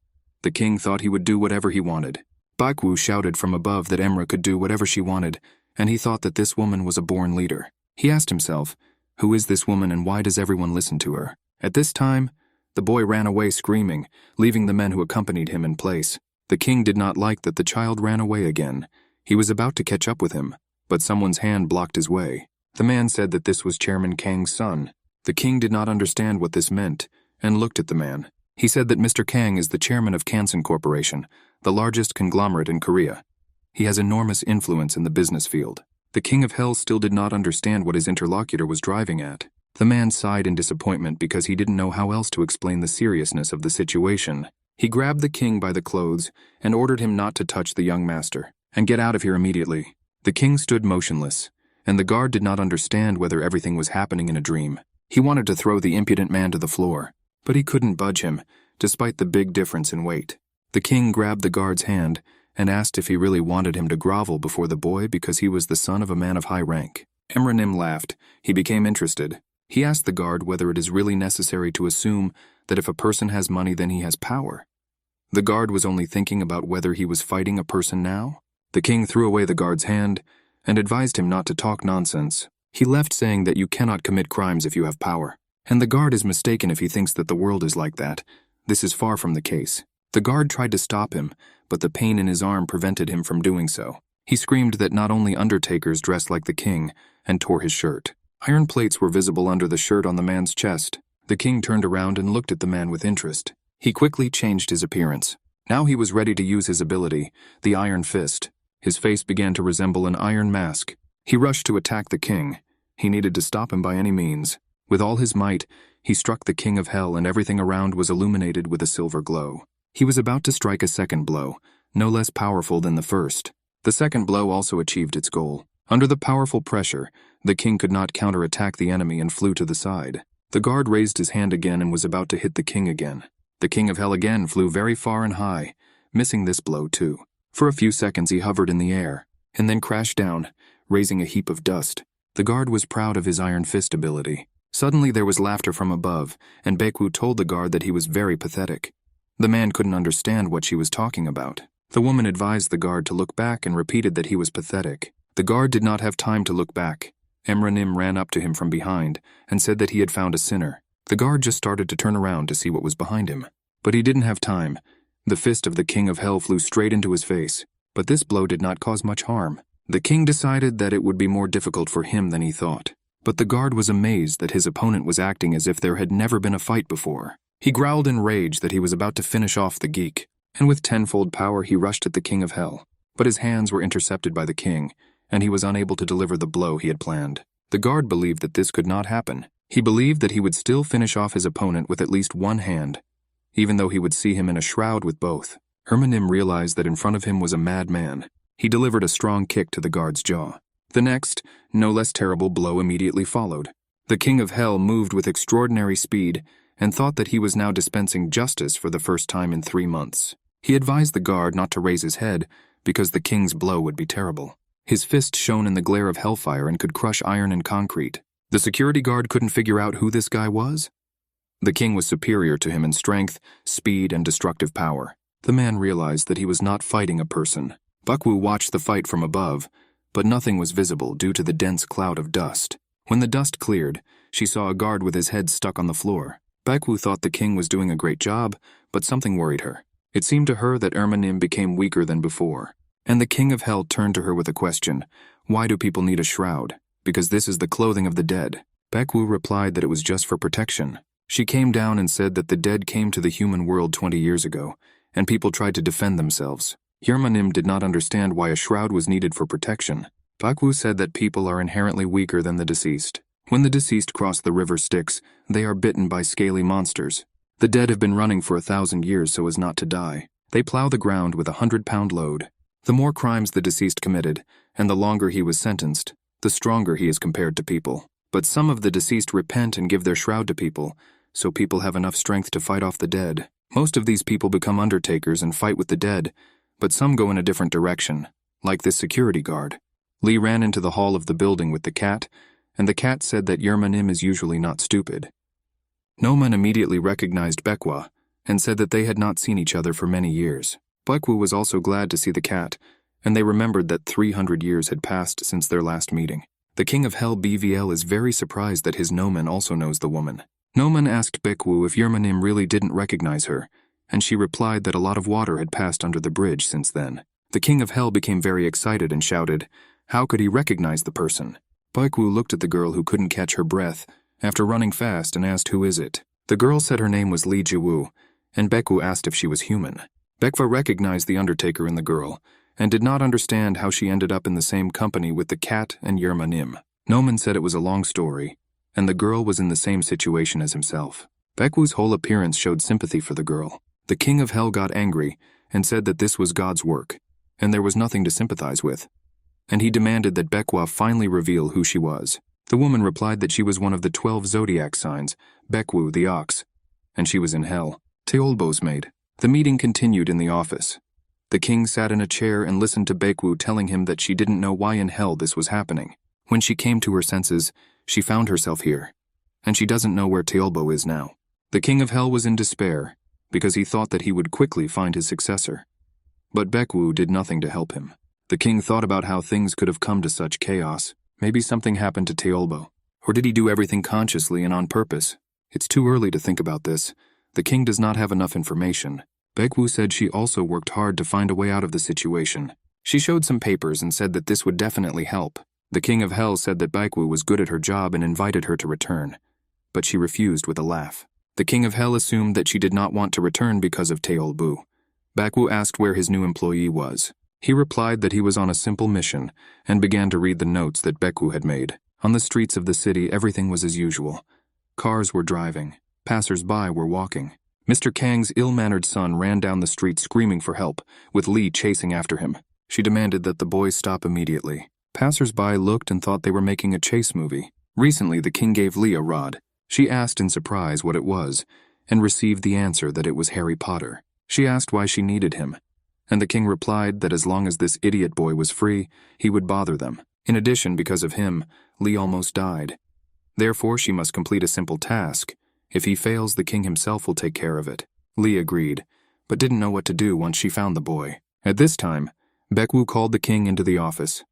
The king thought he would do whatever he wanted. Baekwu shouted from above that Emra could do whatever she wanted, and he thought that this woman was a born leader. He asked himself, who is this woman and why does everyone listen to her? At this time, the boy ran away screaming, leaving the men who accompanied him in place. The king did not like that the child ran away again. He was about to catch up with him, but someone's hand blocked his way. The man said that this was Chairman Kang's son. The king did not understand what this meant, and looked at the man. He said that Mr. Kang is the chairman of Kansan Corporation, the largest conglomerate in Korea. He has enormous influence in the business field. The King of Hell still did not understand what his interlocutor was driving at. The man sighed in disappointment because he didn't know how else to explain the seriousness of the situation. He grabbed the king by the clothes and ordered him not to touch the young master, and get out of here immediately. The king stood motionless, and the guard did not understand whether everything was happening in a dream. He wanted to throw the impudent man to the floor, but he couldn't budge him, despite the big difference in weight. The king grabbed the guard's hand and asked if he really wanted him to grovel before the boy because he was the son of a man of high rank. Emra Nim laughed. He became interested. He asked the guard whether it is really necessary to assume that if a person has money then he has power. The guard was only thinking about whether he was fighting a person now. The king threw away the guard's hand and advised him not to talk nonsense. He left saying that you cannot commit crimes if you have power. And the guard is mistaken if he thinks that the world is like that. This is far from the case. The guard tried to stop him, but the pain in his arm prevented him from doing so. He screamed that not only undertakers dressed like the king, and tore his shirt. Iron plates were visible under the shirt on the man's chest. The king turned around and looked at the man with interest. He quickly changed his appearance. Now he was ready to use his ability, the Iron Fist. His face began to resemble an iron mask. He rushed to attack the king. He needed to stop him by any means. With all his might, he struck the King of Hell and everything around was illuminated with a silver glow. He was about to strike a second blow, no less powerful than the first. The second blow also achieved its goal. Under the powerful pressure, the king could not counterattack the enemy and flew to the side. The guard raised his hand again and was about to hit the king again. The King of Hell again flew very far and high, missing this blow too. For a few seconds he hovered in the air, and then crashed down, raising a heap of dust. The guard was proud of his Iron Fist ability. Suddenly there was laughter from above, and Baekwu told the guard that he was very pathetic. The man couldn't understand what she was talking about. The woman advised the guard to look back and repeated that he was pathetic. The guard did not have time to look back. Emra Nim ran up to him from behind and said that he had found a sinner. The guard just started to turn around to see what was behind him. But he didn't have time. The fist of the King of Hell flew straight into his face, but this blow did not cause much harm. The king decided that it would be more difficult for him than he thought. But the guard was amazed that his opponent was acting as if there had never been a fight before. He growled in rage that he was about to finish off the geek, and with tenfold power he rushed at the King of Hell. But his hands were intercepted by the king, and he was unable to deliver the blow he had planned. The guard believed that this could not happen. He believed that he would still finish off his opponent with at least one hand, even though he would see him in a shroud with both. Emra Nim realized that in front of him was a madman. He delivered a strong kick to the guard's jaw. The next, no less terrible blow immediately followed. The King of Hell moved with extraordinary speed and thought that he was now dispensing justice for the first time in 3 months. He advised the guard not to raise his head because the king's blow would be terrible. His fist shone in the glare of hellfire and could crush iron and concrete. The security guard couldn't figure out who this guy was. The king was superior to him in strength, speed, and destructive power. The man realized that he was not fighting a person. Baekwu watched the fight from above, but nothing was visible due to the dense cloud of dust. When the dust cleared, she saw a guard with his head stuck on the floor. Baekwu thought the king was doing a great job, but something worried her. It seemed to her that Ermanim became weaker than before. And the king of hell turned to her with a question. Why do people need a shroud? Because this is the clothing of the dead. Baekwu replied that it was just for protection. She came down and said that the dead came to the human world 20 years ago, and people tried to defend themselves. Ermanim did not understand why a shroud was needed for protection. Baekwu said that people are inherently weaker than the deceased. When the deceased cross the river Styx, they are bitten by scaly monsters. The dead have been running for 1,000 years so as not to die. They plow the ground with a 100-pound load. The more crimes the deceased committed, and the longer he was sentenced, the stronger he is compared to people. But some of the deceased repent and give their shroud to people, so people have enough strength to fight off the dead. Most of these people become undertakers and fight with the dead, but some go in a different direction, like this security guard. Lee ran into the hall of the building with the cat, and the cat said that Ermanim is usually not stupid. Noman immediately recognized Baekwu and said that they had not seen each other for many years. Baekwu was also glad to see the cat, and they remembered that 300 years had passed since their last meeting. The king of hell BVL is very surprised that his Noman also knows the woman. Noman asked Baekwu if Ermanim really didn't recognize her, and she replied that a lot of water had passed under the bridge since then. The king of hell became very excited and shouted, how could he recognize the person? Baekwu looked at the girl who couldn't catch her breath after running fast and asked who is it. The girl said her name was Lee Jiwoo, and Baekwu asked if she was human. Baekwu recognized the Undertaker in the girl, and did not understand how she ended up in the same company with the cat and Ermanim. Noman said it was a long story, and the girl was in the same situation as himself. Baekwu's whole appearance showed sympathy for the girl. The king of hell got angry and said that this was God's work, and there was nothing to sympathize with. And he demanded that Baekwu finally reveal who she was. The woman replied that she was one of the 12 zodiac signs, Baekwu the ox, and she was in hell. Teolbo's maid. The meeting continued in the office. The king sat in a chair and listened to Baekwu telling him that she didn't know why in hell this was happening. When she came to her senses, she found herself here, and she doesn't know where Teolbo is now. The king of hell was in despair, because he thought that he would quickly find his successor. But Baekwu did nothing to help him. The king thought about how things could have come to such chaos. Maybe something happened to Teolbo. Or did he do everything consciously and on purpose? It's too early to think about this. The king does not have enough information. Baekwu said she also worked hard to find a way out of the situation. She showed some papers and said that this would definitely help. The king of hell said that Baekwu was good at her job and invited her to return. But she refused with a laugh. The king of hell assumed that she did not want to return because of Teolbu. Baekwu asked where his new employee was. He replied that he was on a simple mission and began to read the notes that Baekwu had made. On the streets of the city, everything was as usual. Cars were driving. Passers-by were walking. Mr. Kang's ill-mannered son ran down the street screaming for help, with Lee chasing after him. She demanded that the boys stop immediately. Passers-by looked and thought they were making a chase movie. Recently, the king gave Lee a rod. She asked in surprise what it was, and received the answer that it was Harry Potter. She asked why she needed him, and the king replied that as long as this idiot boy was free, he would bother them. In addition, because of him, Lee almost died. Therefore, she must complete a simple task. If he fails, the king himself will take care of it. Lee agreed, but didn't know what to do once she found the boy. At this time, Baekwu called the king into the office.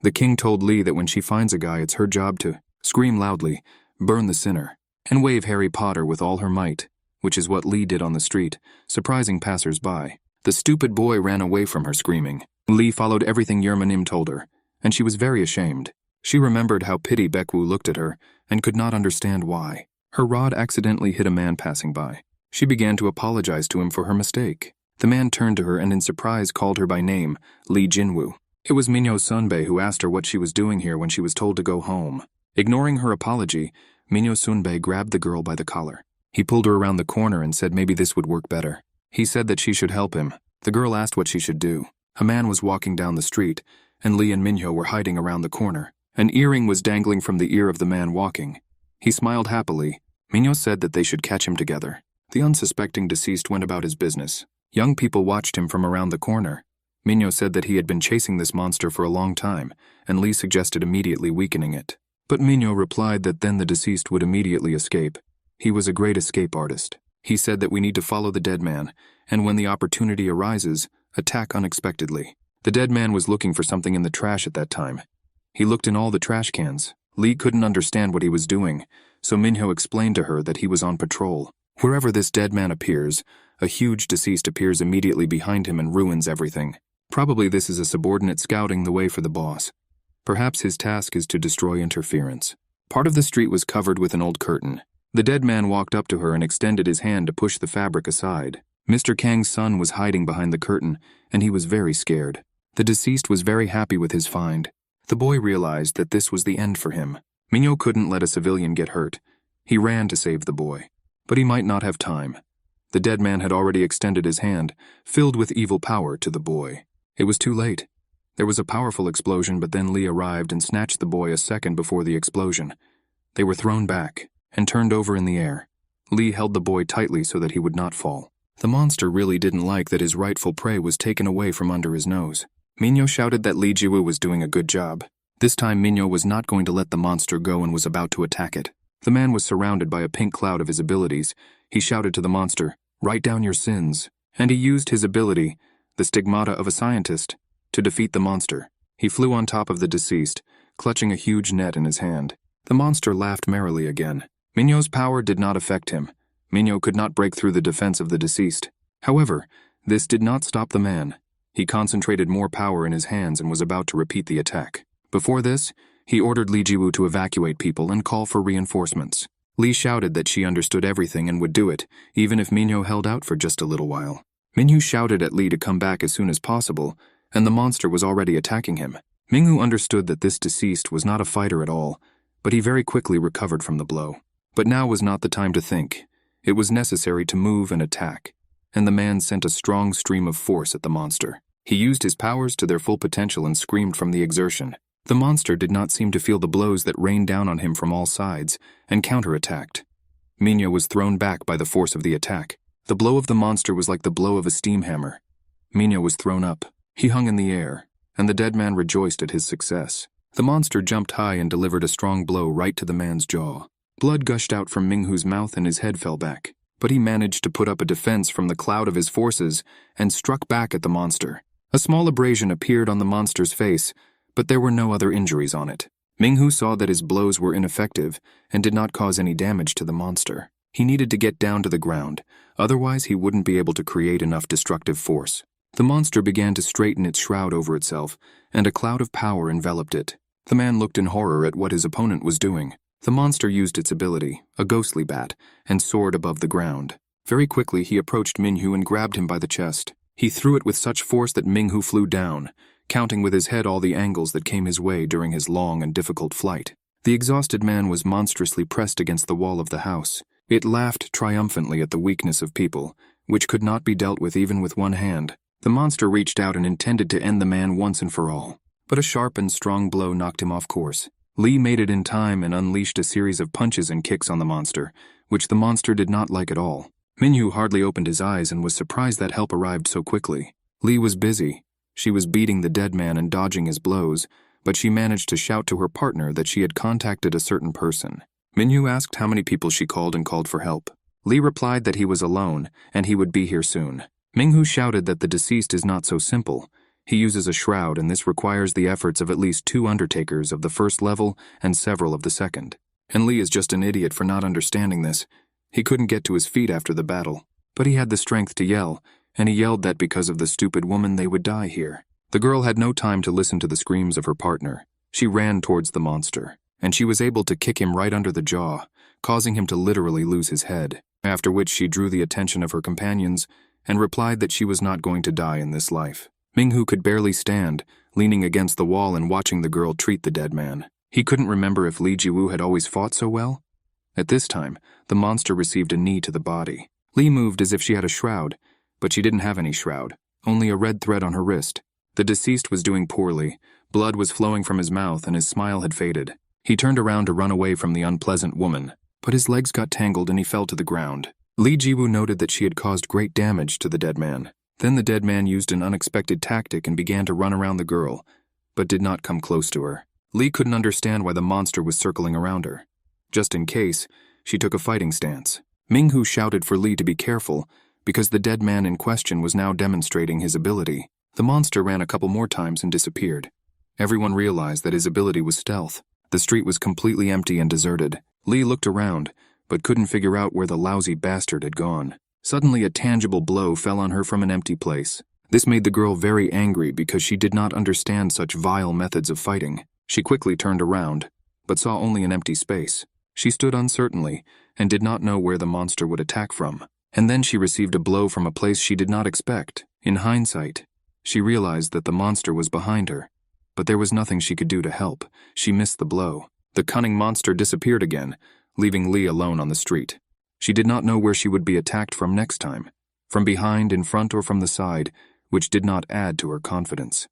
The king told Lee that when she finds a guy, it's her job to scream loudly, burn the sinner, and wave Harry Potter with all her might, which is what Lee did on the street, surprising passers-by. The stupid boy ran away from her screaming. Lee followed everything Ermanim told her, and she was very ashamed. She remembered how pity Baekwu looked at her and could not understand why. Her rod accidentally hit a man passing by. She began to apologize to him for her mistake. The man turned to her and in surprise called her by name, Lee Jinwoo. It was Minho Sunbae who asked her what she was doing here when she was told to go home. Ignoring her apology, Minho Sunbae grabbed the girl by the collar. He pulled her around the corner and said maybe this would work better. He said that she should help him. The girl asked what she should do. A man was walking down the street, and Lee and Minho were hiding around the corner. An earring was dangling from the ear of the man walking. He smiled happily. Minho said that they should catch him together. The unsuspecting deceased went about his business. Young people watched him from around the corner. Minho said that he had been chasing this monster for a long time, and Lee suggested immediately weakening it. But Minho replied that then the deceased would immediately escape. He was a great escape artist. He said that we need to follow the dead man, and when the opportunity arises, attack unexpectedly. The dead man was looking for something in the trash at that time. He looked in all the trash cans. Lee couldn't understand what he was doing, so Minho explained to her that he was on patrol. Wherever this dead man appears, a huge deceased appears immediately behind him and ruins everything. Probably this is a subordinate scouting the way for the boss. Perhaps his task is to destroy interference. Part of the street was covered with an old curtain. The dead man walked up to her and extended his hand to push the fabric aside. Mr. Kang's son was hiding behind the curtain, and he was very scared. The deceased was very happy with his find. The boy realized that this was the end for him. Minho couldn't let a civilian get hurt. He ran to save the boy. But he might not have time. The dead man had already extended his hand, filled with evil power, to the boy. It was too late. There was a powerful explosion, but then Lee arrived and snatched the boy a second before the explosion. They were thrown back and turned over in the air. Lee held the boy tightly so that he would not fall. The monster really didn't like that his rightful prey was taken away from under his nose. Minho shouted that Lee Jiwoo was doing a good job. This time Minho was not going to let the monster go and was about to attack it. The man was surrounded by a pink cloud of his abilities. He shouted to the monster, "Write down your sins." And he used his ability, the stigmata of a scientist, to defeat the monster. He flew on top of the deceased, clutching a huge net in his hand. The monster laughed merrily again. Minho's power did not affect him. Minho could not break through the defense of the deceased. However, this did not stop the man. He concentrated more power in his hands and was about to repeat the attack. Before this, he ordered Lee Jiwoo to evacuate people and call for reinforcements. Lee shouted that she understood everything and would do it, even if Minho held out for just a little while. Minho shouted at Lee to come back as soon as possible, and the monster was already attacking him. Minghu understood that this deceased was not a fighter at all, but he very quickly recovered from the blow. But now was not the time to think. It was necessary to move and attack, and the man sent a strong stream of force at the monster. He used his powers to their full potential and screamed from the exertion. The monster did not seem to feel the blows that rained down on him from all sides, and counterattacked. Minho was thrown back by the force of the attack. The blow of the monster was like the blow of a steam hammer. Minho was thrown up. He hung in the air, and the dead man rejoiced at his success. The monster jumped high and delivered a strong blow right to the man's jaw. Blood gushed out from Minghu's mouth and his head fell back, but he managed to put up a defense from the cloud of his forces and struck back at the monster. A small abrasion appeared on the monster's face, but there were no other injuries on it. Minghu saw that his blows were ineffective and did not cause any damage to the monster. He needed to get down to the ground, otherwise he wouldn't be able to create enough destructive force. The monster began to straighten its shroud over itself, and a cloud of power enveloped it. The man looked in horror at what his opponent was doing. The monster used its ability, a ghostly bat, and soared above the ground. Very quickly he approached Minghu and grabbed him by the chest. He threw it with such force that Minghu flew down, counting with his head all the angles that came his way during his long and difficult flight. The exhausted man was monstrously pressed against the wall of the house. It laughed triumphantly at the weakness of people, which could not be dealt with even with one hand. The monster reached out and intended to end the man once and for all, but a sharp and strong blow knocked him off course. Lee made it in time and unleashed a series of punches and kicks on the monster, which the monster did not like at all. Minghu hardly opened his eyes and was surprised that help arrived so quickly. Lee was busy. She was beating the dead man and dodging his blows, but she managed to shout to her partner that she had contacted a certain person. Minghu asked how many people she called and called for help. Lee replied that he was alone and he would be here soon. Minghu shouted that the deceased is not so simple. He uses a shroud, and this requires the efforts of at least 2 undertakers of the first level and several of the second. And Lee is just an idiot for not understanding this. He couldn't get to his feet after the battle, but he had the strength to yell, and he yelled that because of the stupid woman they would die here. The girl had no time to listen to the screams of her partner. She ran towards the monster, and she was able to kick him right under the jaw, causing him to literally lose his head, after which she drew the attention of her companions and replied that she was not going to die in this life. Minghu could barely stand, leaning against the wall and watching the girl treat the dead man. He couldn't remember if Lee Jiwoo had always fought so well. At this time, the monster received a knee to the body. Lee moved as if she had a shroud, but she didn't have any shroud, only a red thread on her wrist. The deceased was doing poorly. Blood was flowing from his mouth and his smile had faded. He turned around to run away from the unpleasant woman, but his legs got tangled and he fell to the ground. Lee Jiwoo noted that she had caused great damage to the dead man. Then the dead man used an unexpected tactic and began to run around the girl, but did not come close to her. Lee couldn't understand why the monster was circling around her. Just in case, she took a fighting stance. Minghu shouted for Lee to be careful, because the dead man in question was now demonstrating his ability. The monster ran a couple more times and disappeared. Everyone realized that his ability was stealth. The street was completely empty and deserted. Lee looked around, but couldn't figure out where the lousy bastard had gone. Suddenly a tangible blow fell on her from an empty place. This made the girl very angry because she did not understand such vile methods of fighting. She quickly turned around, but saw only an empty space. She stood uncertainly and did not know where the monster would attack from. And then she received a blow from a place she did not expect. In hindsight, she realized that the monster was behind her, but there was nothing she could do to help. She missed the blow. The cunning monster disappeared again, leaving Lee alone on the street. She did not know where she would be attacked from next time, from behind, in front, or from the side, which did not add to her confidence.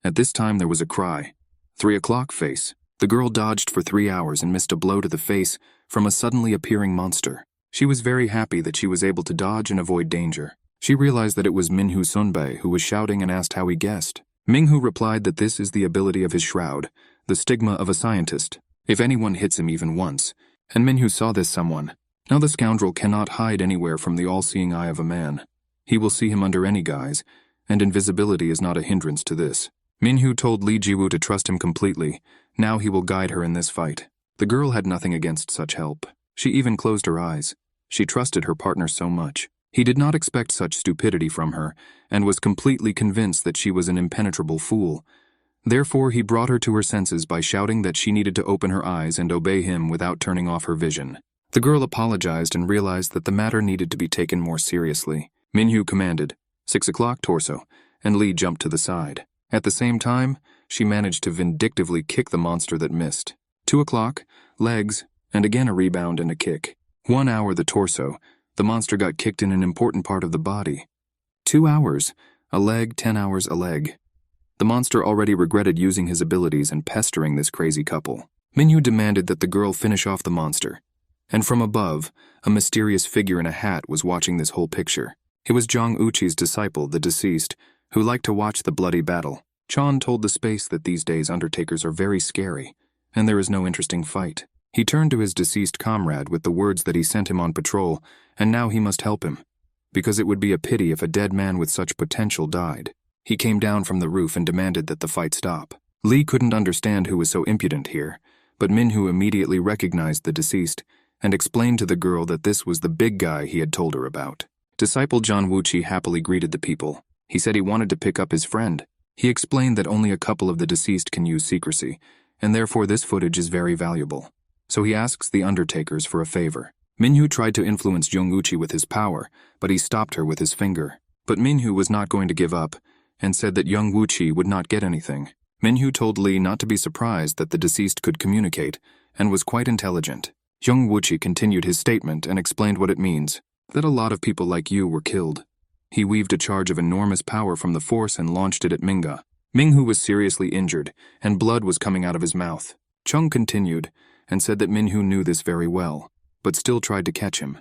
At this time there was a cry. 3 o'clock face. The girl dodged for 3 hours and missed a blow to the face from a suddenly appearing monster. She was very happy that she was able to dodge and avoid danger. She realized that it was Minhu Sunbae who was shouting and asked how he guessed. Minghu replied that this is the ability of his shroud, the stigma of a scientist. If anyone hits him even once, and Minhu saw this someone. Now the scoundrel cannot hide anywhere from the all-seeing eye of a man. He will see him under any guise, and invisibility is not a hindrance to this. Minhu told Lee Jiwoo to trust him completely. Now he will guide her in this fight. The girl had nothing against such help. She even closed her eyes. She trusted her partner so much. He did not expect such stupidity from her, and was completely convinced that she was an impenetrable fool. Therefore he brought her to her senses by shouting that she needed to open her eyes and obey him without turning off her vision. The girl apologized and realized that the matter needed to be taken more seriously. Minhu commanded, 6 o'clock torso, and Lee jumped to the side. At the same time, she managed to vindictively kick the monster that missed. 2 o'clock, legs, and again a rebound and a kick. 1 hour the torso. The monster got kicked in an important part of the body. 2 hours, a leg, 10 hours a leg. The monster already regretted using his abilities and pestering this crazy couple. Minhu demanded that the girl finish off the monster. And from above, a mysterious figure in a hat was watching this whole picture. It was Jong Uchi's disciple, the deceased, who liked to watch the bloody battle. Chan told the space that these days undertakers are very scary, and there is no interesting fight. He turned to his deceased comrade with the words that he sent him on patrol, and now he must help him, because it would be a pity if a dead man with such potential died. He came down from the roof and demanded that the fight stop. Lee couldn't understand who was so impudent here, but Minhu immediately recognized the deceased and explained to the girl that this was the big guy he had told her about. Disciple John Wuchi happily greeted the people. He said he wanted to pick up his friend. He explained that only a couple of the deceased can use secrecy, and therefore this footage is very valuable. So he asks the undertakers for a favor. Minhu tried to influence Jong Uchi with his power, but he stopped her with his finger. But Minhu was not going to give up, and said that Jong Uchi would not get anything. Minhu told Lee not to be surprised that the deceased could communicate, and was quite intelligent. Jong Uchi continued his statement and explained what it means, that a lot of people like you were killed. He weaved a charge of enormous power from the force and launched it at Minga. Minghu was seriously injured, and blood was coming out of his mouth. Chung continued, and said that Minhu knew this very well, but still tried to catch him.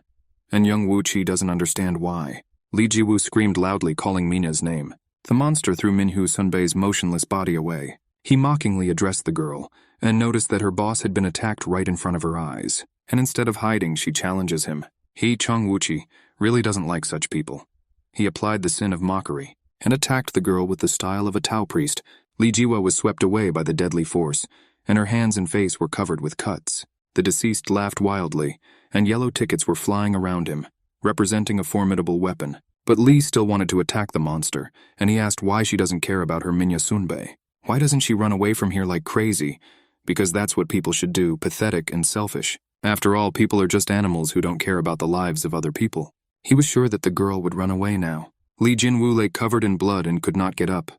And Young Wuchi doesn't understand why. Lee Jiwoo screamed loudly, calling Mina's name. The monster threw Minhu Sunbae's motionless body away. He mockingly addressed the girl, and noticed that her boss had been attacked right in front of her eyes. And instead of hiding, she challenges him. He, Chung Wuchi, really doesn't like such people. He applied the sin of mockery, and attacked the girl with the style of a Tao priest. Lee Jiwa was swept away by the deadly force, and her hands and face were covered with cuts. The deceased laughed wildly, and yellow tickets were flying around him, representing a formidable weapon. But Lee still wanted to attack the monster, and he asked why she doesn't care about her Minya Sunbae. Why doesn't she run away from here like crazy? Because that's what people should do, pathetic and selfish. After all, people are just animals who don't care about the lives of other people. He was sure that the girl would run away now. Lee Jinwoo lay covered in blood and could not get up.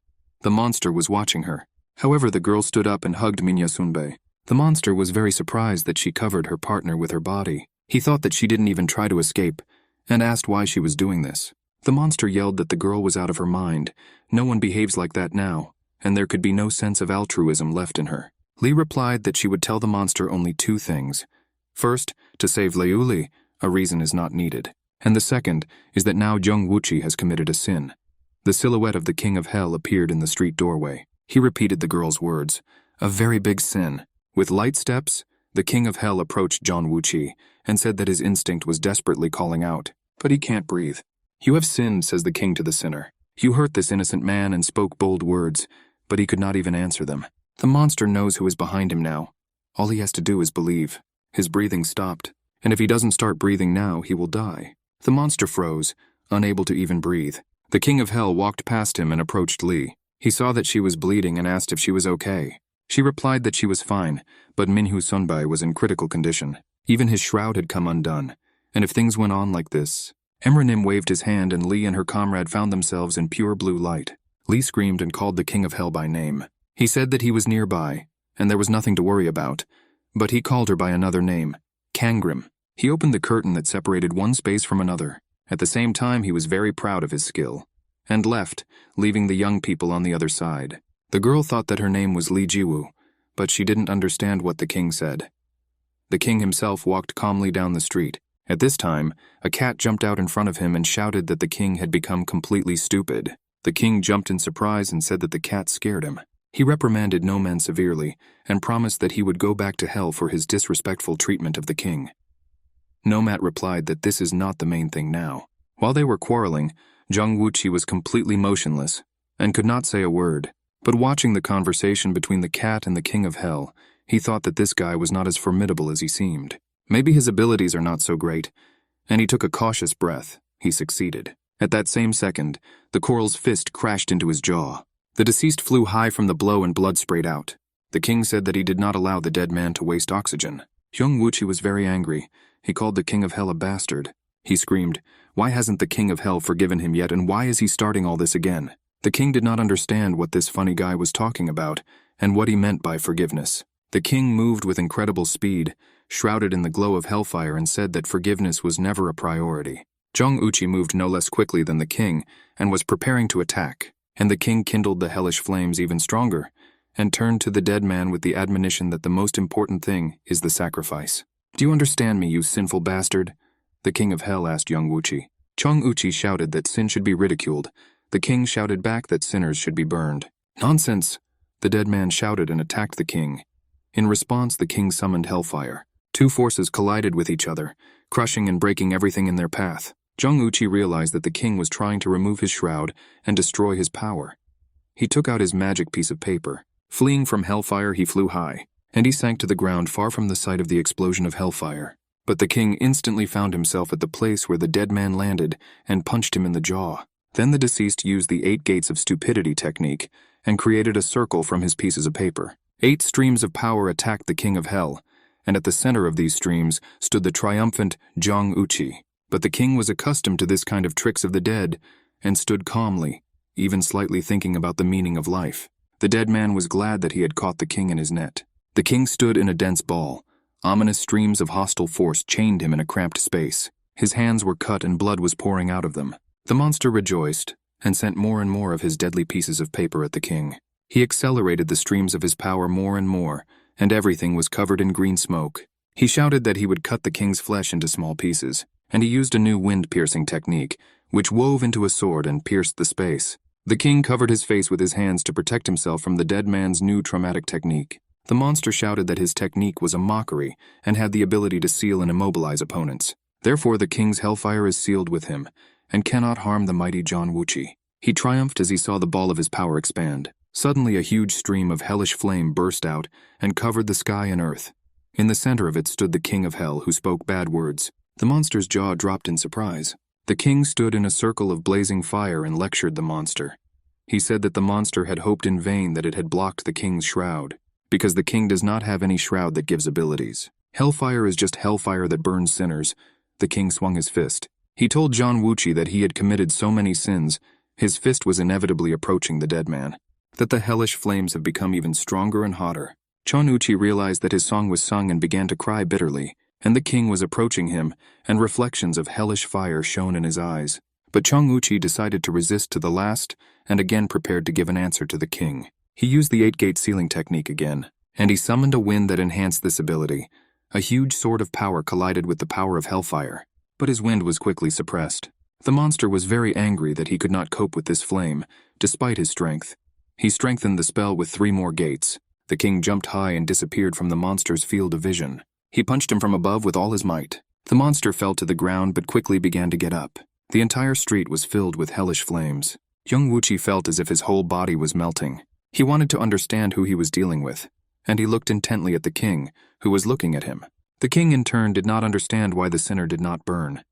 The monster was watching her. However, the girl stood up and hugged Minya Sunbae. The monster was very surprised that she covered her partner with her body. He thought that she didn't even try to escape, and asked why she was doing this. The monster yelled that the girl was out of her mind. No one behaves like that now, and there could be no sense of altruism left in her. Lee replied that she would tell the monster only two things. First, to save Leuli, a reason is not needed. And the second is that now Jung Wuchi has committed a sin. The silhouette of the King of Hell appeared in the street doorway. He repeated the girl's words. A very big sin. With light steps, the King of Hell approached Zhang Wuqi and said that his instinct was desperately calling out, but he can't breathe. You have sinned, says the king to the sinner. You hurt this innocent man and spoke bold words, but he could not even answer them. The monster knows who is behind him now. All he has to do is believe. His breathing stopped, and if he doesn't start breathing now, he will die. The monster froze, unable to even breathe. The King of Hell walked past him and approached Li. He saw that she was bleeding and asked if she was okay. She replied that she was fine, but Minhu Sunbai was in critical condition. Even his shroud had come undone, and if things went on like this... Emranim waved his hand and Li and her comrade found themselves in pure blue light. Li screamed and called the King of Hell by name. He said that he was nearby, and there was nothing to worry about, but he called her by another name, Kangrim. He opened the curtain that separated one space from another. At the same time, he was very proud of his skill, and left, leaving the young people on the other side. The girl thought that her name was Li Jiwu, but she didn't understand what the king said. The king himself walked calmly down the street. At this time, a cat jumped out in front of him and shouted that the king had become completely stupid. The king jumped in surprise and said that the cat scared him. He reprimanded No Man severely and promised that he would go back to hell for his disrespectful treatment of the king. Nomat replied that this is not the main thing now. While they were quarreling, Zhang Wuqi was completely motionless and could not say a word. But watching the conversation between the cat and the King of Hell, he thought that this guy was not as formidable as he seemed. Maybe his abilities are not so great, and he took a cautious breath. He succeeded. At that same second, the coral's fist crashed into his jaw. The deceased flew high from the blow and blood sprayed out. The king said that he did not allow the dead man to waste oxygen. Zhang Wuqi was very angry. He called the King of Hell a bastard. He screamed, "Why hasn't the King of Hell forgiven him yet, and why is he starting all this again?" The king did not understand what this funny guy was talking about, and what he meant by forgiveness. The king moved with incredible speed, shrouded in the glow of hellfire, and said that forgiveness was never a priority. Zhang Wuqi moved no less quickly than the king, and was preparing to attack, and the king kindled the hellish flames even stronger, and turned to the dead man with the admonition that the most important thing is the sacrifice. "Do you understand me, you sinful bastard?" the King of Hell asked Zhang Wuqi. Zhang Wuqi shouted that sin should be ridiculed. The king shouted back that sinners should be burned. "Nonsense!" the dead man shouted and attacked the king. In response, the king summoned hellfire. Two forces collided with each other, crushing and breaking everything in their path. Zhang Wuqi realized that the king was trying to remove his shroud and destroy his power. He took out his magic piece of paper. Fleeing from hellfire, he flew high, and he sank to the ground far from the site of the explosion of hellfire. But the king instantly found himself at the place where the dead man landed and punched him in the jaw. Then the deceased used the 8 gates of stupidity technique and created a circle from his pieces of paper. 8 streams of power attacked the King of Hell, and at the center of these streams stood the triumphant Zhang Wuqi. But the king was accustomed to this kind of tricks of the dead and stood calmly, even slightly thinking about the meaning of life. The dead man was glad that he had caught the king in his net. The king stood in a dense ball. Ominous streams of hostile force chained him in a cramped space. His hands were cut and blood was pouring out of them. The monster rejoiced and sent more and more of his deadly pieces of paper at the king. He accelerated the streams of his power more and more, and everything was covered in green smoke. He shouted that he would cut the king's flesh into small pieces, and he used a new wind-piercing technique, which wove into a sword and pierced the space. The king covered his face with his hands to protect himself from the dead man's new traumatic technique. The monster shouted that his technique was a mockery and had the ability to seal and immobilize opponents. Therefore, the king's hellfire is sealed with him, and cannot harm the mighty Zhang Wuqi. He triumphed as he saw the ball of his power expand. Suddenly a huge stream of hellish flame burst out and covered the sky and earth. In the center of it stood the King of Hell, who spoke bad words. The monster's jaw dropped in surprise. The king stood in a circle of blazing fire and lectured the monster. He said that the monster had hoped in vain that it had blocked the king's shroud, because the king does not have any shroud that gives abilities. Hellfire is just hellfire that burns sinners. The king swung his fist. He told Zhang Wuqi that he had committed so many sins, his fist was inevitably approaching the dead man, that the hellish flames have become even stronger and hotter. Zhang Wuqi realized that his song was sung and began to cry bitterly, and the king was approaching him, and reflections of hellish fire shone in his eyes. But Zhang Wuqi decided to resist to the last, and again prepared to give an answer to the king. He used the 8-gate sealing technique again, and he summoned a wind that enhanced this ability. A huge sword of power collided with the power of hellfire, but his wind was quickly suppressed. The monster was very angry that he could not cope with this flame, despite his strength. He strengthened the spell with 3 more gates. The king jumped high and disappeared from the monster's field of vision. He punched him from above with all his might. The monster fell to the ground but quickly began to get up. The entire street was filled with hellish flames. Young Wuchi felt as if his whole body was melting. He wanted to understand who he was dealing with, and he looked intently at the king, who was looking at him. The king in turn did not understand why the sinner did not burn.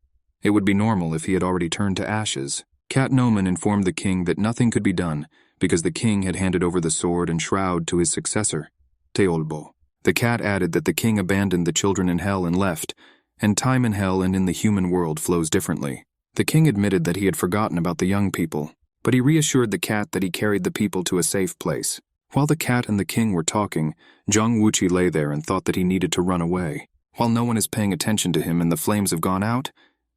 It would be normal if he had already turned to ashes. Cat Noman informed the king that nothing could be done because the king had handed over the sword and shroud to his successor, Teolbo. The cat added that the king abandoned the children in hell and left, and time in hell and in the human world flows differently. The king admitted that he had forgotten about the young people, but he reassured the cat that he carried the people to a safe place. While the cat and the king were talking, Zhang Wuqi lay there and thought that he needed to run away. While no one is paying attention to him and the flames have gone out,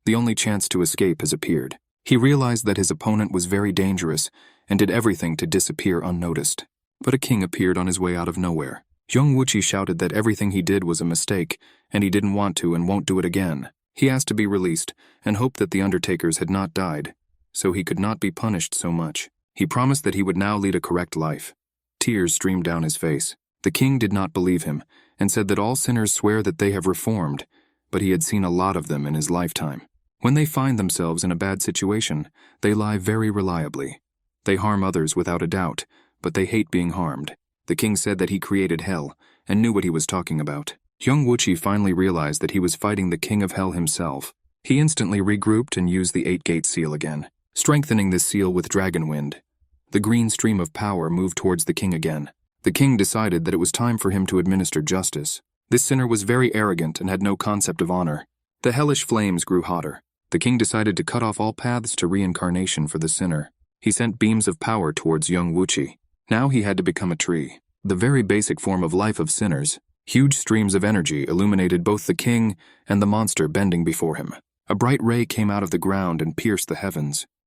the only chance to escape has appeared. He realized that his opponent was very dangerous and did everything to disappear unnoticed. But a king appeared on his way out of nowhere. Young Wuchi shouted that everything he did was a mistake, and he didn't want to and won't do it again. He asked to be released, and hoped that the undertakers had not died, so he could not be punished so much. He promised that he would now lead a correct life. Tears streamed down his face. The king did not believe him, and said that all sinners swear that they have reformed, but he had seen a lot of them in his lifetime. When they find themselves in a bad situation, they lie very reliably. They harm others without a doubt, but they hate being harmed. The king said that he created hell, and knew what he was talking about. Young Wuchi finally realized that he was fighting the king of hell himself. He instantly regrouped and used the 8-gate seal again, strengthening this seal with dragon wind. The green stream of power moved towards the king again. The king decided that it was time for him to administer justice. This sinner was very arrogant and had no concept of honor. The hellish flames grew hotter. The king decided to cut off all paths to reincarnation for the sinner. He sent beams of power towards young Wuchi. Now he had to become a tree, the very basic form of life of sinners. Huge streams of energy illuminated both the king and the monster bending before him. A bright ray came out of the ground and pierced the heavens.